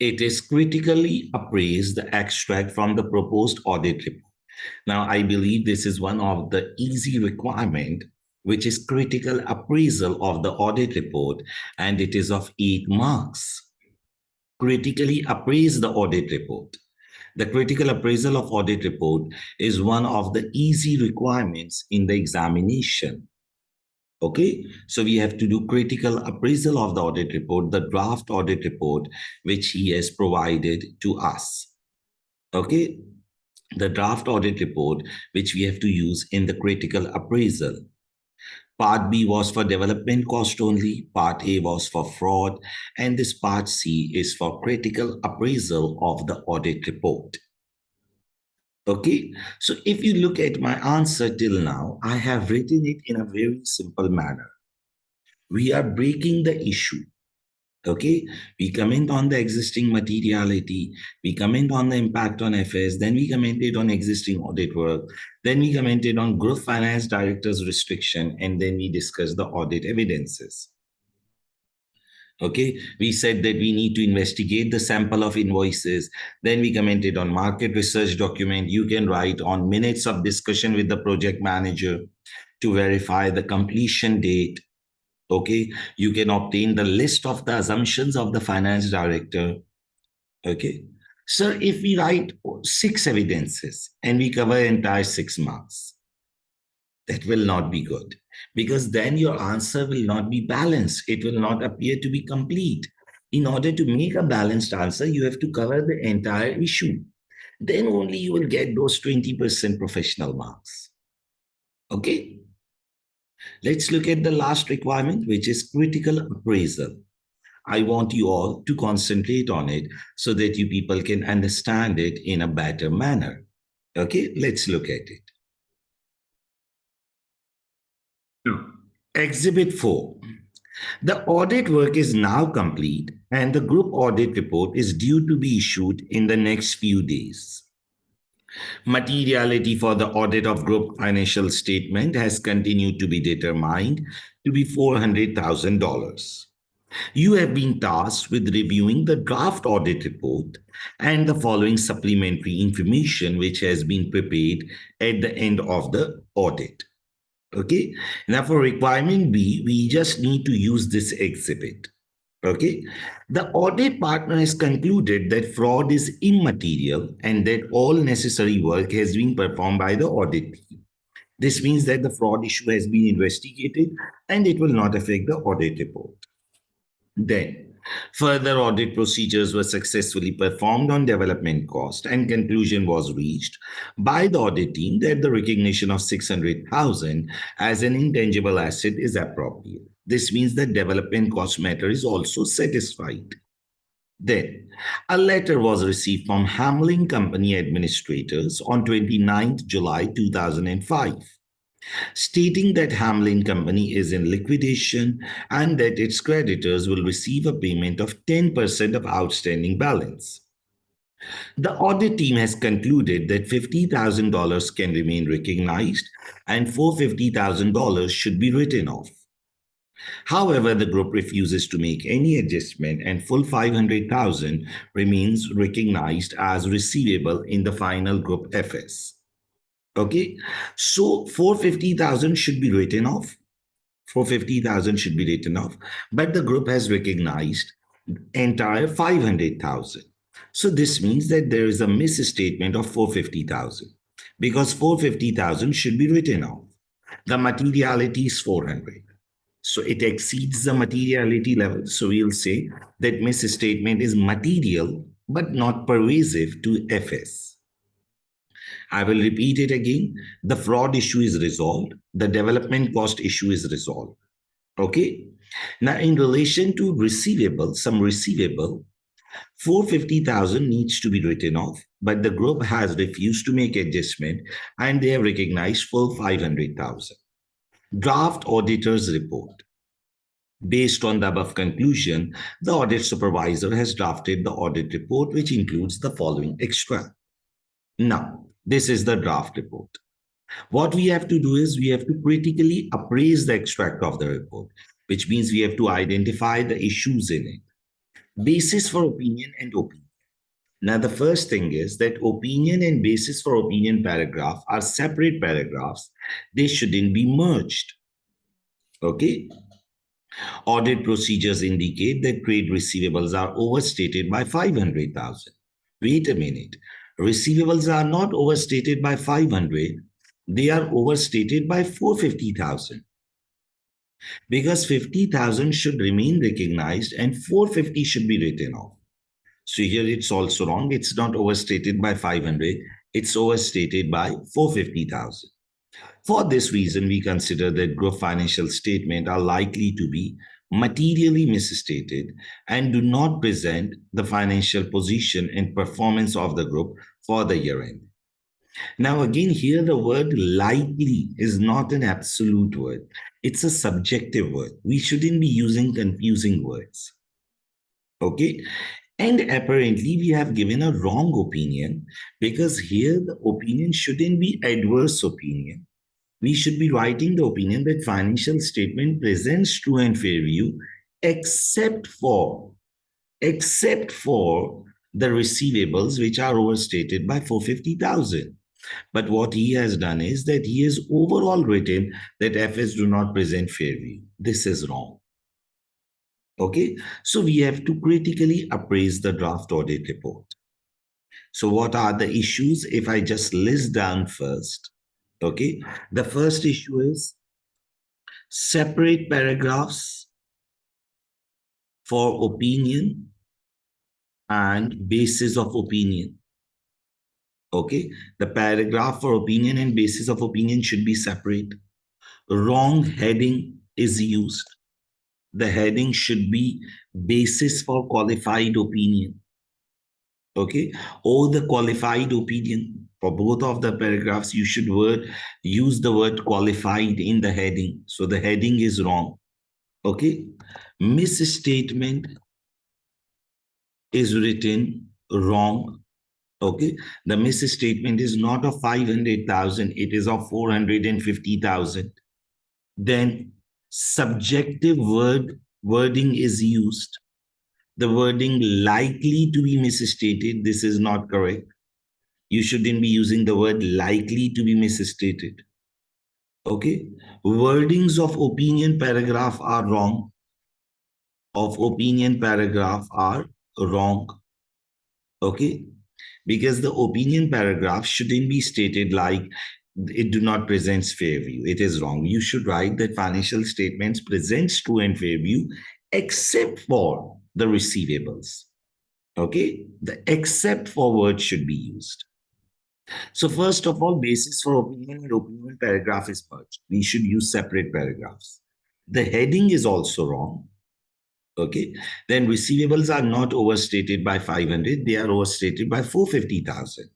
it is critically appraise the extract from the proposed audit report. Now, I believe this is one of the easy requirement, which is critical appraisal of the audit report, and it is of 8 marks. Critically appraise the audit report. The critical appraisal of audit report is one of the easy requirements in the examination. Okay, so we have to do critical appraisal of the audit report, the draft audit report, which he has provided to us. Okay, the draft audit report, which we have to use in the critical appraisal. Part B was for development cost only, Part A was for fraud, and this Part C is for critical appraisal of the audit report. Okay, so if you look at my answer till now, I have written it in a very simple manner. We are breaking the issue. Okay, we comment on the existing materiality, we comment on the impact on FS, then we commented on existing audit work, then we commented on group finance director's restriction, and then we discussed the audit evidences. Okay, we said that we need to investigate the sample of invoices. Then we commented on market research document. You can write on minutes of discussion with the project manager to verify the completion date. Okay, you can obtain the list of the assumptions of the finance director. Okay, so if we write 6 evidences and we cover entire 6 marks, that will not be good, because then your answer will not be balanced. It will not appear to be complete. In order to make a balanced answer, you have to cover the entire issue. Then only you will get those 20% professional marks. Okay, let's look at the last requirement, which is critical appraisal. I want you all to concentrate on it so that you people can understand it in a better manner. Okay, let's look at it. Exhibit 4. The audit work is now complete and the group audit report is due to be issued in the next few days. Materiality for the audit of group financial statement has continued to be determined to be $400,000. You have been tasked with reviewing the draft audit report and the following supplementary information which has been prepared at the end of the audit. Okay, now for requirement B, we just need to use this exhibit. Okay, the audit partner has concluded that fraud is immaterial and that all necessary work has been performed by the audit team. This means that the fraud issue has been investigated and it will not affect the audit report. Then, further audit procedures were successfully performed on development cost and conclusion was reached by the audit team that the recognition of 600,000 as an intangible asset is appropriate. This means that development cost matter is also satisfied. Then, a letter was received from Hamlin Company administrators on 29th July 2005 stating that Hamlin Company is in liquidation and that its creditors will receive a payment of 10% of outstanding balance. The audit team has concluded that $50,000 can remain recognized and $450,000 should be written off. However, the group refuses to make any adjustment and full $500,000 remains recognized as receivable in the final group FS. Okay, so 450,000 should be written off. 450,000 should be written off, but the group has recognized entire 500,000. So this means that there is a misstatement of 450,000 because 450,000 should be written off. The materiality is 400. So it exceeds the materiality level. So we'll say that misstatement is material but not pervasive to FS. I will repeat it again. The fraud issue is resolved. The development cost issue is resolved. Okay. Now, in relation to receivable, some receivable, 450,000 needs to be written off, but the group has refused to make adjustment and they have recognized full 500,000. Draft auditor's report. Based on the above conclusion, the audit supervisor has drafted the audit report, which includes the following extract. Now, this is the draft report. What we have to do is we have to critically appraise the extract of the report, which means we have to identify the issues in it. Basis for opinion and opinion. Now, the first thing is that opinion and basis for opinion paragraph are separate paragraphs. They shouldn't be merged. Okay. Audit procedures indicate that trade receivables are overstated by 500,000. Wait a minute. Receivables are not overstated by 500. They are overstated by 450,000. Because 50,000 should remain recognized and 450 should be written off. So here it's also wrong. It's not overstated by 500. It's overstated by 450,000. For this reason, we consider that group financial statements are likely to be materially misstated and do not present the financial position and performance of the group for the year end. Now, again, here the word likely is not an absolute word. It's a subjective word. We shouldn't be using confusing words. Okay. And apparently, we have given a wrong opinion, because here the opinion shouldn't be adverse opinion. We should be writing the opinion that financial statement presents true and fair view, except for the receivables which are overstated by 450,000. But what he has done is that he has overall written that FS do not present fair view. This is wrong. Okay, so we have to critically appraise the draft audit report. So what are the issues? If I just list down first, okay, the first issue is separate paragraphs for opinion and basis of opinion. Okay, the paragraph for opinion and basis of opinion should be separate. Wrong heading is used. The heading should be basis for qualified opinion. Okay, or the qualified opinion. For both of the paragraphs, you should use the word qualified in the heading. So the heading is wrong. Okay, misstatement is written wrong. Okay, the misstatement is not of 500,000, it is of 450,000. Then subjective wording is used. The wording likely to be misstated, this is not correct. You shouldn't be using the word likely to be misstated. Okay, wordings of opinion paragraph are wrong. Of opinion paragraph are wrong. Okay, because the opinion paragraph shouldn't be stated like it do not presents fair view. It is wrong. You should write that financial statements presents true and fair view except for the receivables. Okay, the except for word should be used. So first of all, basis for opinion and opinion paragraph is merged. We should use separate paragraphs. The heading is also wrong. Okay, then receivables are not overstated by 500, they are overstated by 450,000.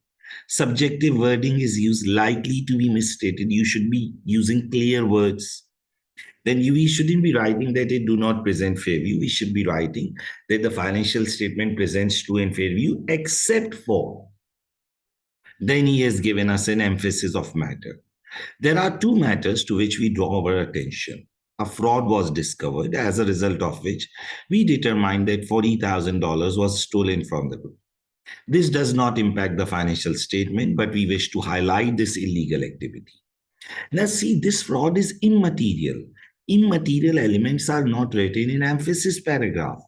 Subjective wording is used, likely to be misstated. You should be using clear words. Then we shouldn't be writing that it do not present fair view. We should be writing that the financial statement presents true and fair view except for. Then he has given us an emphasis of matter. There are two matters to which we draw our attention. A fraud was discovered, as a result of which we determined that $40,000 was stolen from the group. This does not impact the financial statement, but we wish to highlight this illegal activity. Now see, this fraud is immaterial. Immaterial elements are not written in emphasis paragraph.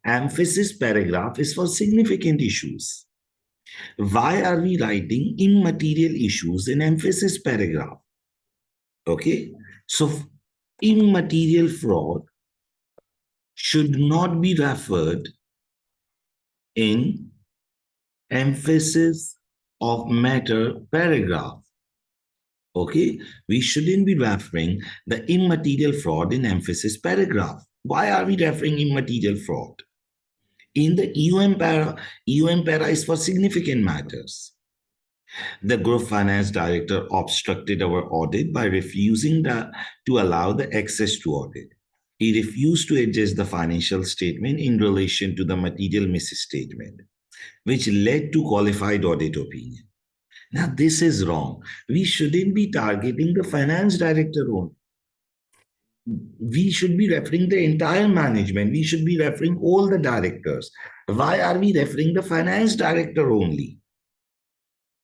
Emphasis paragraph is for significant issues. Why are we writing immaterial issues in emphasis paragraph? Okay, so immaterial fraud should not be referred in emphasis of matter paragraph. Okay, we shouldn't be referring the immaterial fraud in emphasis paragraph. Why are we referring immaterial fraud? In the EOM para is for significant matters. The group finance director obstructed our audit by refusing to allow the access to audit. He refused to adjust the financial statement in relation to the material misstatement, which led to qualified audit opinion. Now, this is wrong. We shouldn't be targeting the finance director only. We should be referring the entire management. We should be referring all the directors. Why are we referring the finance director only?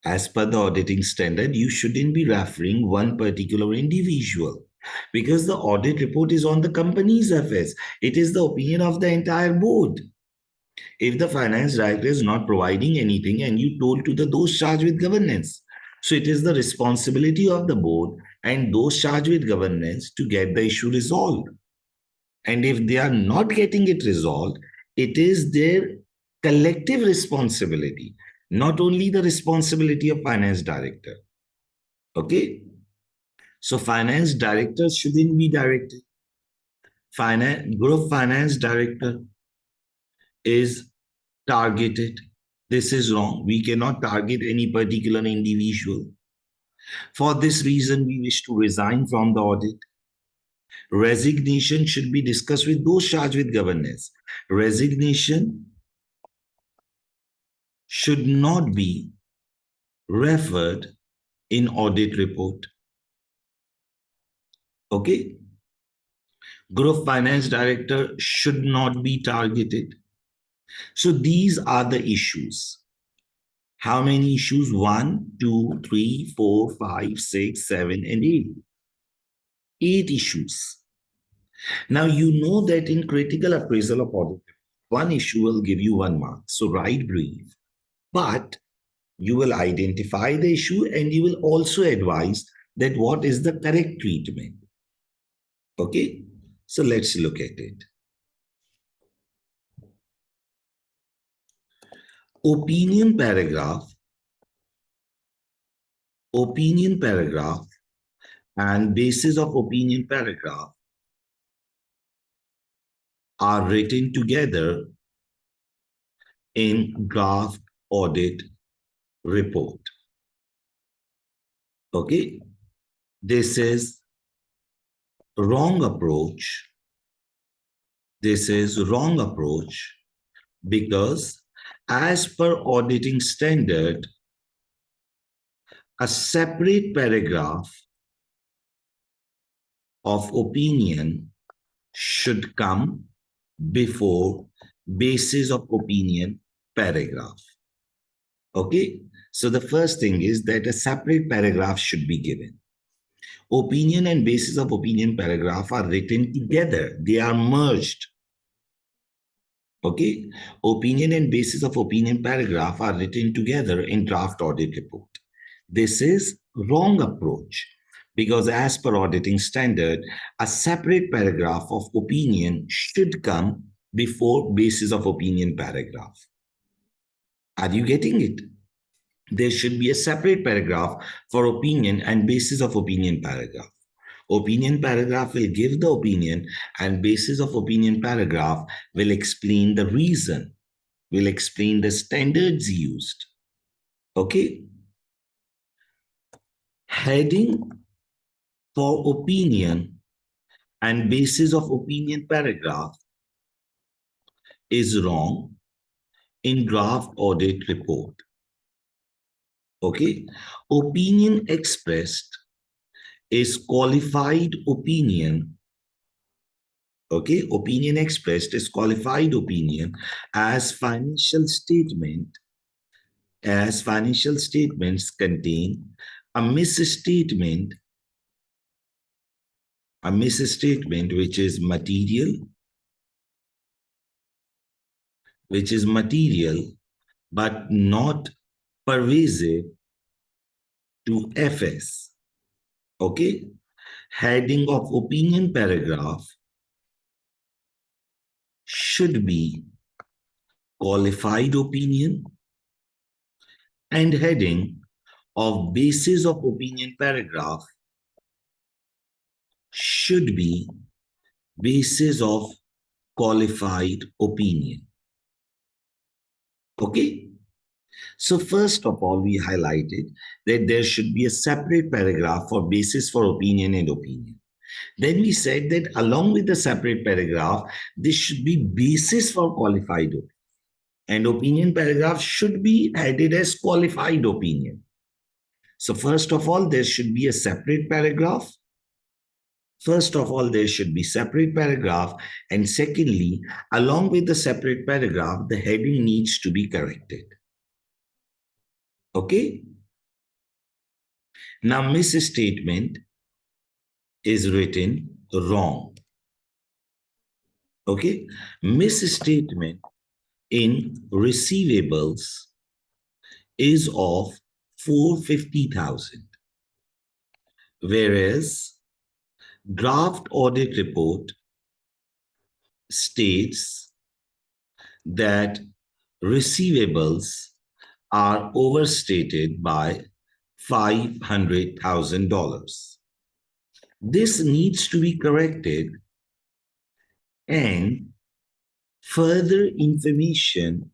As per the auditing standard, you shouldn't be referring one particular individual, because the audit report is on the company's affairs. It is the opinion of the entire board. If the finance director is not providing anything and you told to those charged with governance, so it is the responsibility of the board and those charged with governance to get the issue resolved. And if they are not getting it resolved, it is their collective responsibility, not only the responsibility of finance director. Okay, so finance director shouldn't be directed. Group finance director is targeted. This is wrong. We cannot target any particular individual. For this reason, we wish to resign from the audit. Resignation should be discussed with those charged with governance. Resignation should not be referred in audit report. Okay? Group finance director should not be targeted. So these are the issues. How many issues? 1, 2, 3, 4, 5, 6, 7, and 8. 8 issues. Now you know that in critical appraisal of audit, one issue will give you 1 mark. So write brief. But you will identify the issue and you will also advise that what is the correct treatment. Okay, so let's look at it. Opinion paragraph and basis of opinion paragraph are written together in draft audit report. Okay, this is wrong approach. This is wrong approach because as per auditing standard, a separate paragraph of opinion should come before basis of opinion paragraph. Okay, so the first thing is that a separate paragraph should be given. Opinion and basis of opinion paragraph are written together. They are merged. Okay, opinion and basis of opinion paragraph are written together in draft audit report. This is wrong approach because as per auditing standard, a separate paragraph of opinion should come before basis of opinion paragraph. Are you getting it? There should be a separate paragraph for opinion and basis of opinion paragraph. Opinion paragraph will give the opinion and basis of opinion paragraph will explain the reason, will explain the standards used. Okay. Heading for opinion and basis of opinion paragraph is wrong in draft audit report. Okay. Opinion expressed is qualified opinion. Okay, opinion expressed is qualified opinion as financial statements contain a misstatement which is material but not pervasive to FS. Okay, heading of opinion paragraph should be qualified opinion and heading of basis of opinion paragraph should be basis of qualified opinion. Okay. So first of all, we highlighted that there should be a separate paragraph for basis for opinion and opinion. Then we said that along with the separate paragraph, this should be basis for qualified opinion. And opinion paragraph should be added as qualified opinion. So first of all, there should be a separate paragraph. And secondly, along with the separate paragraph, the heading needs to be corrected. Okay. Now, misstatement is written wrong. Okay. Misstatement in receivables is of 450,000, whereas draft audit report states that receivables are overstated by $500,000. This needs to be corrected and further information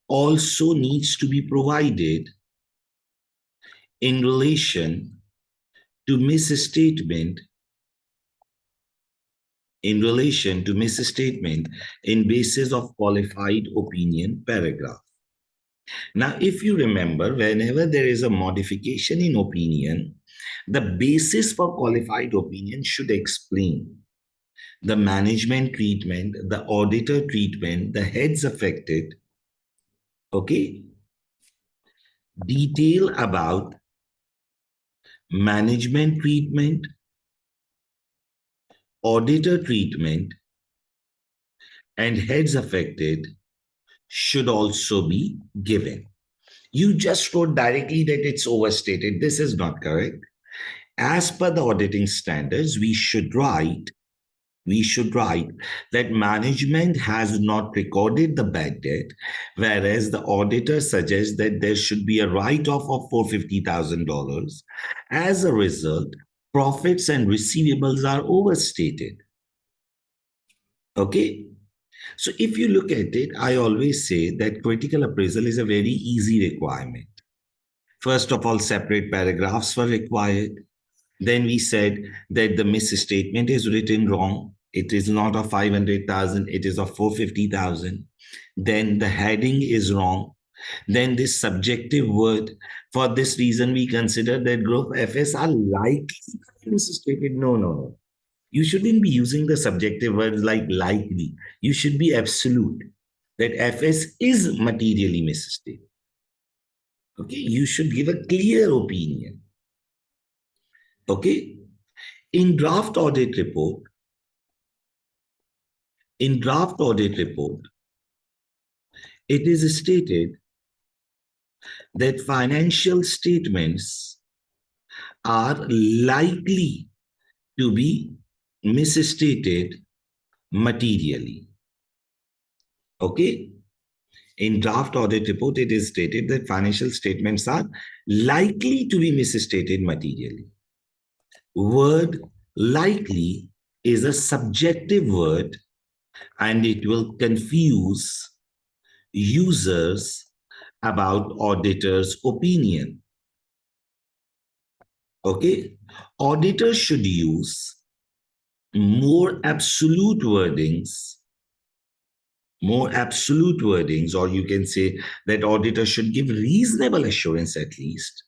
also needs to be provided in relation to misstatement in relation to misstatement in basis of qualified opinion paragraph. Now, if you remember, whenever there is a modification in opinion, the basis for qualified opinion should explain the management treatment, the auditor treatment, the heads affected, okay? Detail about management treatment, auditor treatment, and heads affected should also be given. You just wrote directly that it's overstated. This is not correct. As per the auditing standards, we should write that management has not recorded the bad debt, whereas the auditor suggests that there should be a write-off of $450,000. As a result, profits and receivables are overstated. Okay? So if you look at it, I always say that critical appraisal is a very easy requirement. First of all, separate paragraphs were required. Then we said that the misstatement is written wrong. It is not of 500,000, it is of 450,000. Then the heading is wrong. Then this subjective word, for this reason, we consider that group FS are likely misstated. No. You shouldn't be using the subjective words like likely. You should be absolute that FS is materially misstated. Okay, you should give a clear opinion. Okay, in draft audit report, it is stated that financial statements are likely to be misstated materially. Okay, in draft audit report, it is stated that financial statements are likely to be misstated materially. Word likely is a subjective word and it will confuse users about auditor's opinion. Okay, auditors should use more absolute wordings, or you can say that auditors should give reasonable assurance at least.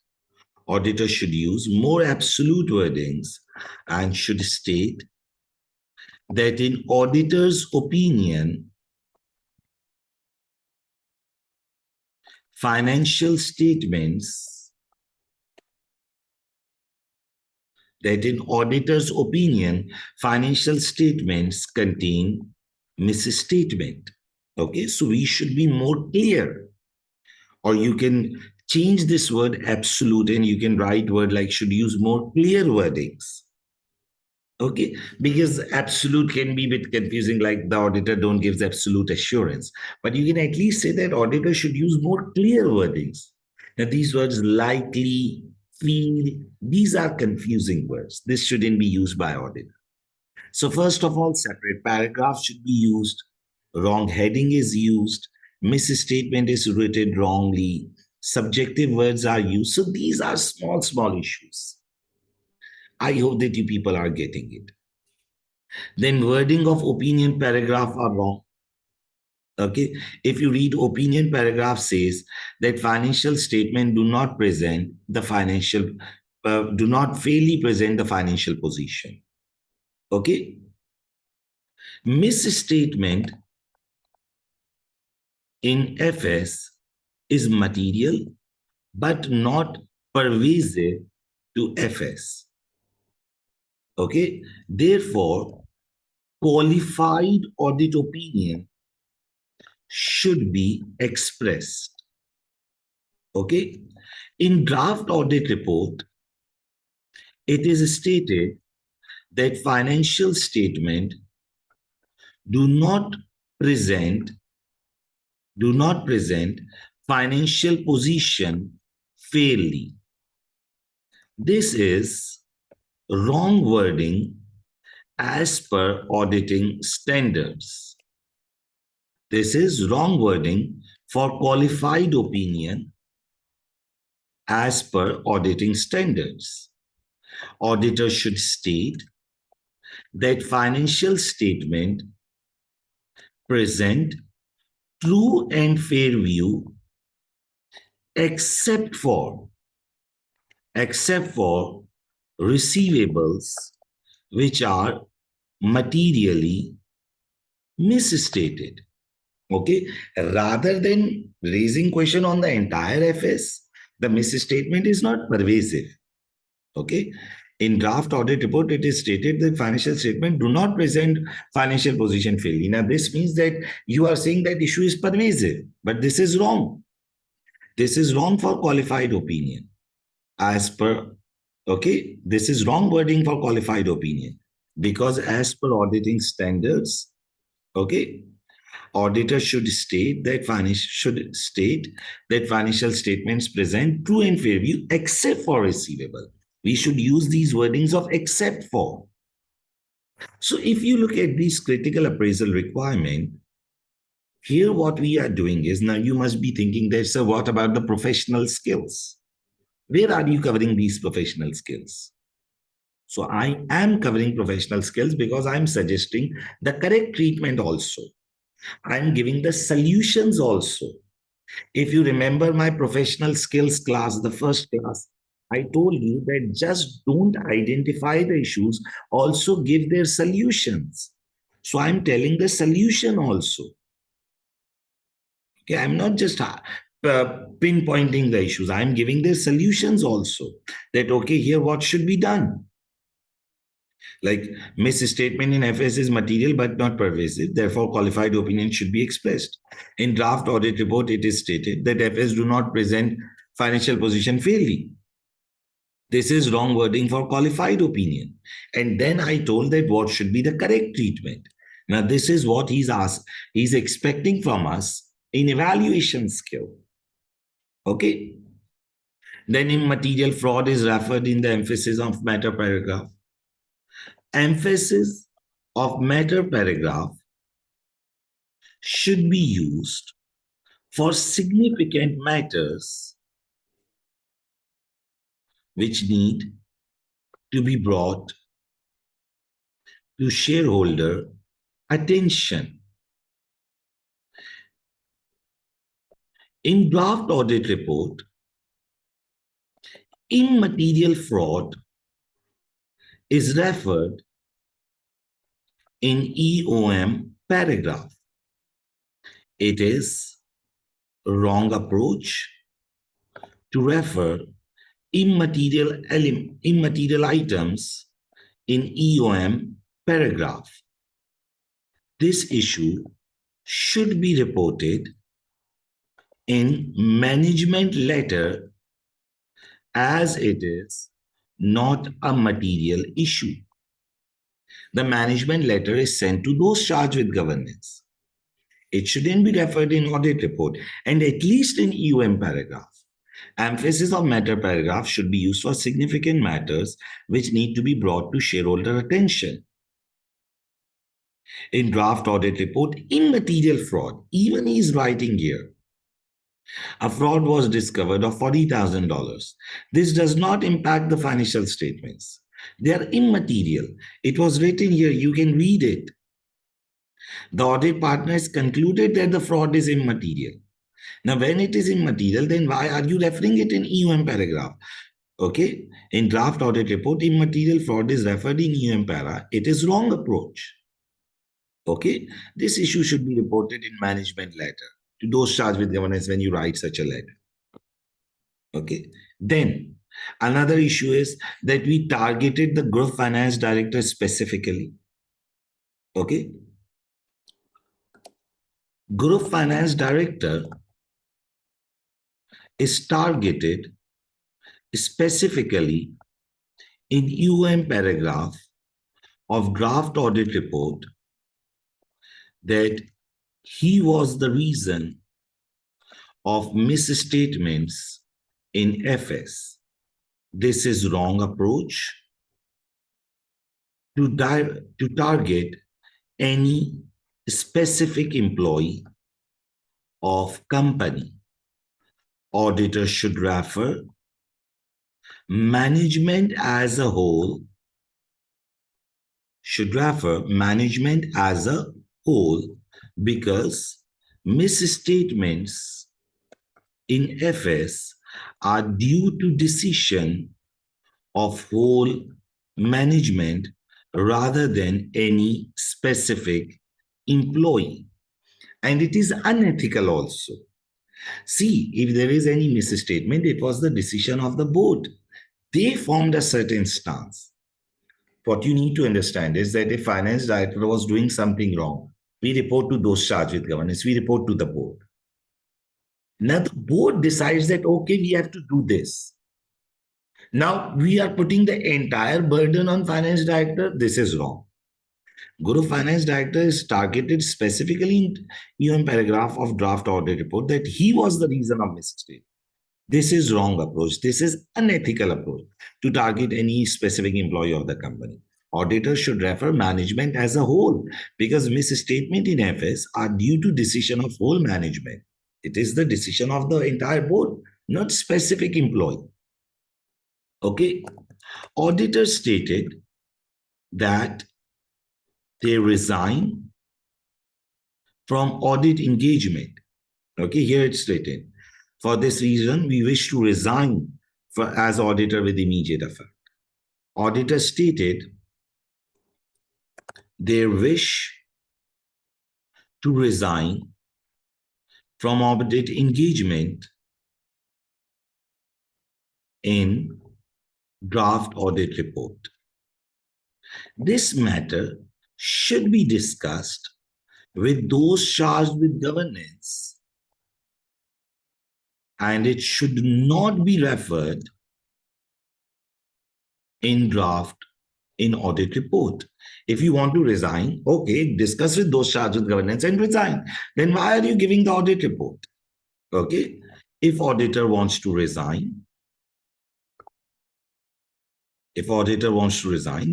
Auditors should use more absolute wordings and should state that in auditor's opinion, financial statements contain misstatement. Okay, so we should be more clear. Or you can change this word absolute and you can write word like should use more clear wordings. Okay, because absolute can be a bit confusing, like the auditor don't give absolute assurance. But you can at least say that auditor should use more clear wordings. Now, these words likely, feel, these are confusing words. This shouldn't be used by auditor. So first of all, separate paragraphs should be used. Wrong heading is used. Misstatement is written wrongly. Subjective words are used. So these are small issues. I hope that you people are getting it. Then wording of opinion paragraph are wrong. Okay, if you read opinion paragraph says that financial statement do not fairly present the financial position. Okay, misstatement in FS is material but not pervasive to FS. Okay, therefore, qualified audit opinion should be expressed. Okay, in draft audit report, it is stated that financial statement do not present financial position fairly. This is wrong wording as per auditing standards. This is wrong wording for qualified opinion as per auditing standards. Auditors should state that financial statement present true and fair view except for receivables which are materially misstated. Okay, rather than raising question on the entire FS, the misstatement is not pervasive. Okay, in draft audit report, it is stated that financial statement do not present financial position fairly. Now, this means that you are saying that issue is pervasive, but this is wrong. This is wrong for qualified opinion. As per, okay, this is wrong wording for qualified opinion, because as per auditing standards, okay, auditor should state that financial statements present true and fair view except for receivable. We should use these wordings of except for. So if you look at this critical appraisal requirement, here what we are doing is, now you must be thinking that, so what about the professional skills? Where are you covering these professional skills? So I am covering professional skills because I'm suggesting the correct treatment also. I'm giving the solutions also. If you remember my professional skills class, the first class, I told you that just don't identify the issues, also give their solutions. So I'm telling the solution also. Okay, I'm not just pinpointing the issues. I'm giving the solutions also. That, okay, here what should be done? Like, misstatement in FS is material but not pervasive. Therefore, qualified opinion should be expressed. In draft audit report, it is stated that FS do not present financial position fairly. This is wrong wording for qualified opinion. And then I told that what should be the correct treatment. Now, this is what he's asked. He's expecting from us in evaluation skill. Okay. Then immaterial fraud is referred in the emphasis of matter paragraph. Emphasis of matter paragraph should be used for significant matters which need to be brought to shareholder attention. In draft audit report, immaterial fraud is referred in EOM paragraph. It is a wrong approach to refer immaterial items in EOM paragraph. This issue should be reported in management letter as it is not a material issue. The management letter is sent to those charged with governance. It shouldn't be referred in audit report, and at least in EOM paragraph. Emphasis of matter paragraph should be used for significant matters which need to be brought to shareholder attention. In draft audit report, immaterial fraud, even he is writing here, a fraud was discovered of $40,000. This does not impact the financial statements. They are immaterial. It was written here, you can read it. The audit partner has concluded that the fraud is immaterial. Now, when it is immaterial, then why are you referring it in EOM paragraph? Okay, in draft audit report, immaterial fraud is referred in EOM para. It is wrong approach. Okay, this issue should be reported in management letter to those charged with governance when you write such a letter. Okay, then another issue is that we targeted the group finance director specifically. Okay, group finance director is targeted specifically in EOM paragraph of draft audit report that he was the reason of misstatements in FS. This is wrong approach to target any specific employee of company. Auditor should refer management as a whole should refer management as a whole because misstatements in FS are due to decision of whole management rather than any specific employee. And it is unethical also. See, if there is any misstatement, it was the decision of the board. They formed a certain stance. What you need to understand is that if finance director was doing something wrong, we report to those charged with governance, we report to the board. Now the board decides that, okay, we have to do this. Now we are putting the entire burden on finance director. This is wrong. Guru Finance Director is targeted specifically in paragraph of draft audit report that he was the reason of mistake. This is wrong approach. This is unethical approach to target any specific employee of the company. Auditors should refer management as a whole because misstatement in FS are due to decision of whole management. It is the decision of the entire board, not specific employee. Okay. Auditors stated that they resign from audit engagement. Okay, here it's stated. For this reason, we wish to resign as auditor with immediate effect. Auditors stated their wish to resign from audit engagement in draft audit report. This matter should be discussed with those charged with governance, and it should not be referred in draft in audit report. If you want to resign, okay, discuss with those charged with governance and resign. Then why are you giving the audit report? Okay, if auditor wants to resign,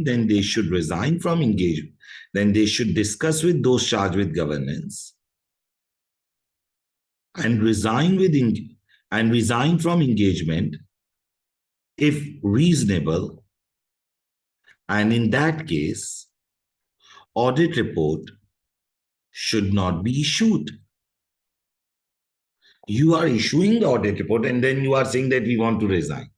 then they should resign from engagement. Then they should discuss with those charged with governance and resign from engagement if reasonable. And in that case, audit report should not be issued. You are issuing the audit report and then you are saying that we want to resign.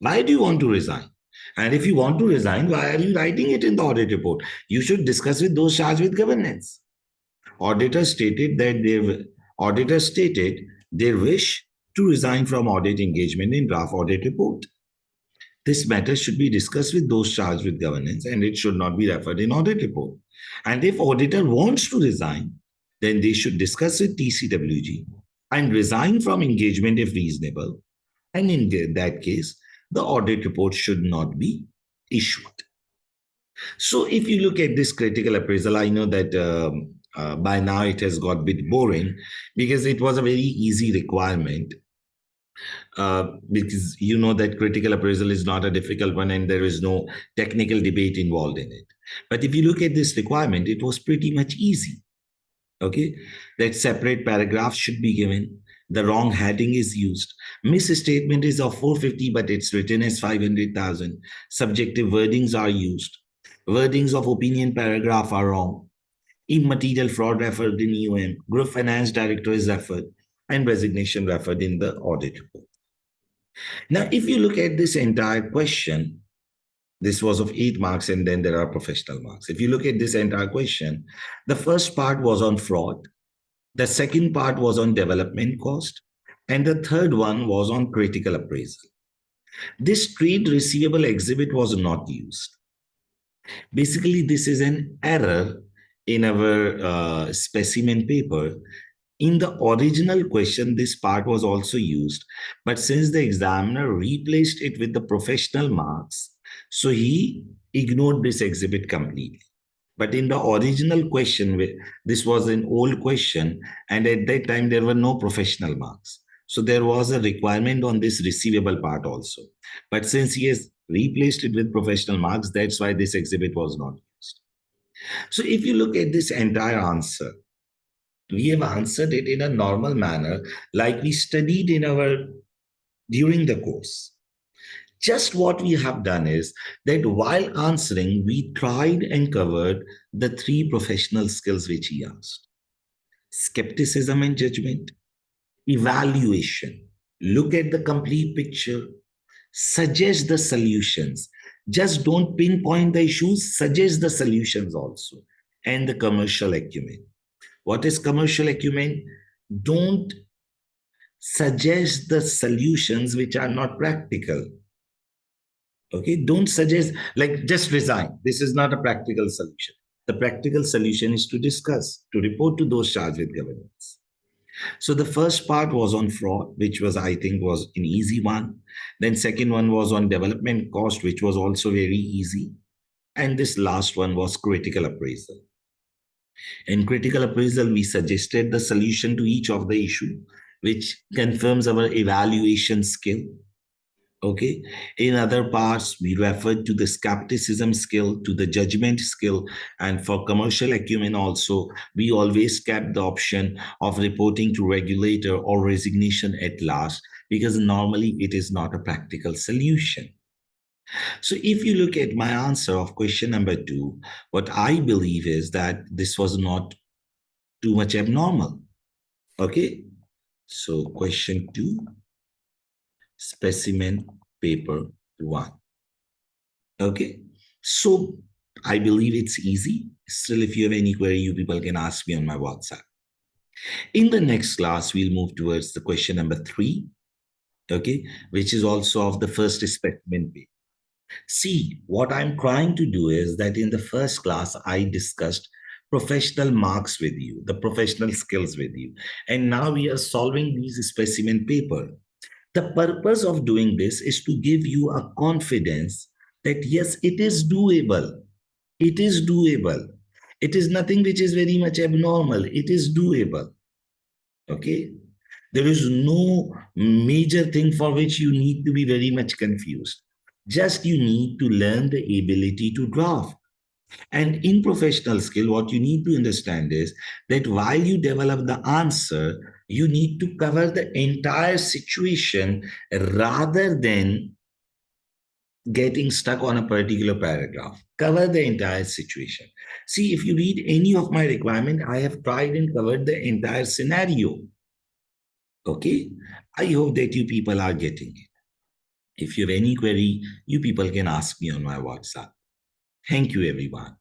Why do you want to resign? And if you want to resign, why are you writing it in the audit report? You should discuss with those charged with governance. Auditors stated their wish to resign from audit engagement in draft audit report. This matter should be discussed with those charged with governance and it should not be referred in audit report. And if auditor wants to resign, then they should discuss with TCWG and resign from engagement if reasonable. And in that case, the audit report should not be issued. So if you look at this critical appraisal, I know that by now it has got a bit boring because it was a very easy requirement. Because you know that critical appraisal is not a difficult one and there is no technical debate involved in it. But if you look at this requirement, it was pretty much easy. Okay, that separate paragraph should be given. The wrong heading is used. Misstatement is of 450, but it's written as 500,000. Subjective wordings are used. Wordings of opinion paragraph are wrong. Immaterial fraud referred in EOM. Group finance director is referred. And resignation referred in the audit report. Now, if you look at this entire question, this was of 8 marks and then there are professional marks. If you look at this entire question, the first part was on fraud. The second part was on development cost. And the third one was on critical appraisal. This trade receivable exhibit was not used. Basically, this is an error in our specimen paper. In the original question, this part was also used, but since the examiner replaced it with the professional marks, so he ignored this exhibit completely. But in the original question, this was an old question, and at that time, there were no professional marks. So there was a requirement on this receivable part also. But since he has replaced it with professional marks, that's why this exhibit was not used. So if you look at this entire answer, we have answered it in a normal manner, like we studied during the course. Just what we have done is that while answering, we tried and covered the three professional skills which he asked: skepticism and judgment, evaluation, look at the complete picture, suggest the solutions. Just don't pinpoint the issues, suggest the solutions also. And the commercial acumen. What is commercial acumen? Don't suggest the solutions which are not practical. Okay, don't suggest, like, just resign. This is not a practical solution. The practical solution is to discuss, to report to those charged with governance. So the first part was on fraud, which was, I think, was an easy one. Then second one was on development cost, which was also very easy. And this last one was critical appraisal. In critical appraisal, we suggested the solution to each of the issue, which confirms our evaluation skill. Okay. In other parts, we referred to the skepticism skill, to the judgment skill, and for commercial acumen also, we always kept the option of reporting to regulator or resignation at last, because normally it is not a practical solution. So if you look at my answer of question number 2, what I believe is that this was not too much abnormal. Okay. So question 2. Specimen paper 1. Okay, so I believe it's easy. Still, if you have any query, you people can ask me on my WhatsApp. In the next class, we'll move towards the question number 3, okay, which is also of the first specimen paper. See, what I'm trying to do is that in the first class, I discussed professional marks with you, the professional skills with you, and now we are solving these specimen paper. The purpose of doing this is to give you a confidence that yes, it is doable. It is doable. It is nothing which is very much abnormal. It is doable. Okay? There is no major thing for which you need to be very much confused. Just you need to learn the ability to draft. And in professional skill, what you need to understand is that while you develop the answer, you need to cover the entire situation rather than getting stuck on a particular paragraph. Cover the entire situation. See, if you read any of my requirement, I have tried and covered the entire scenario. Okay? I hope that you people are getting it. If you have any query, you people can ask me on my WhatsApp. Thank you, everyone.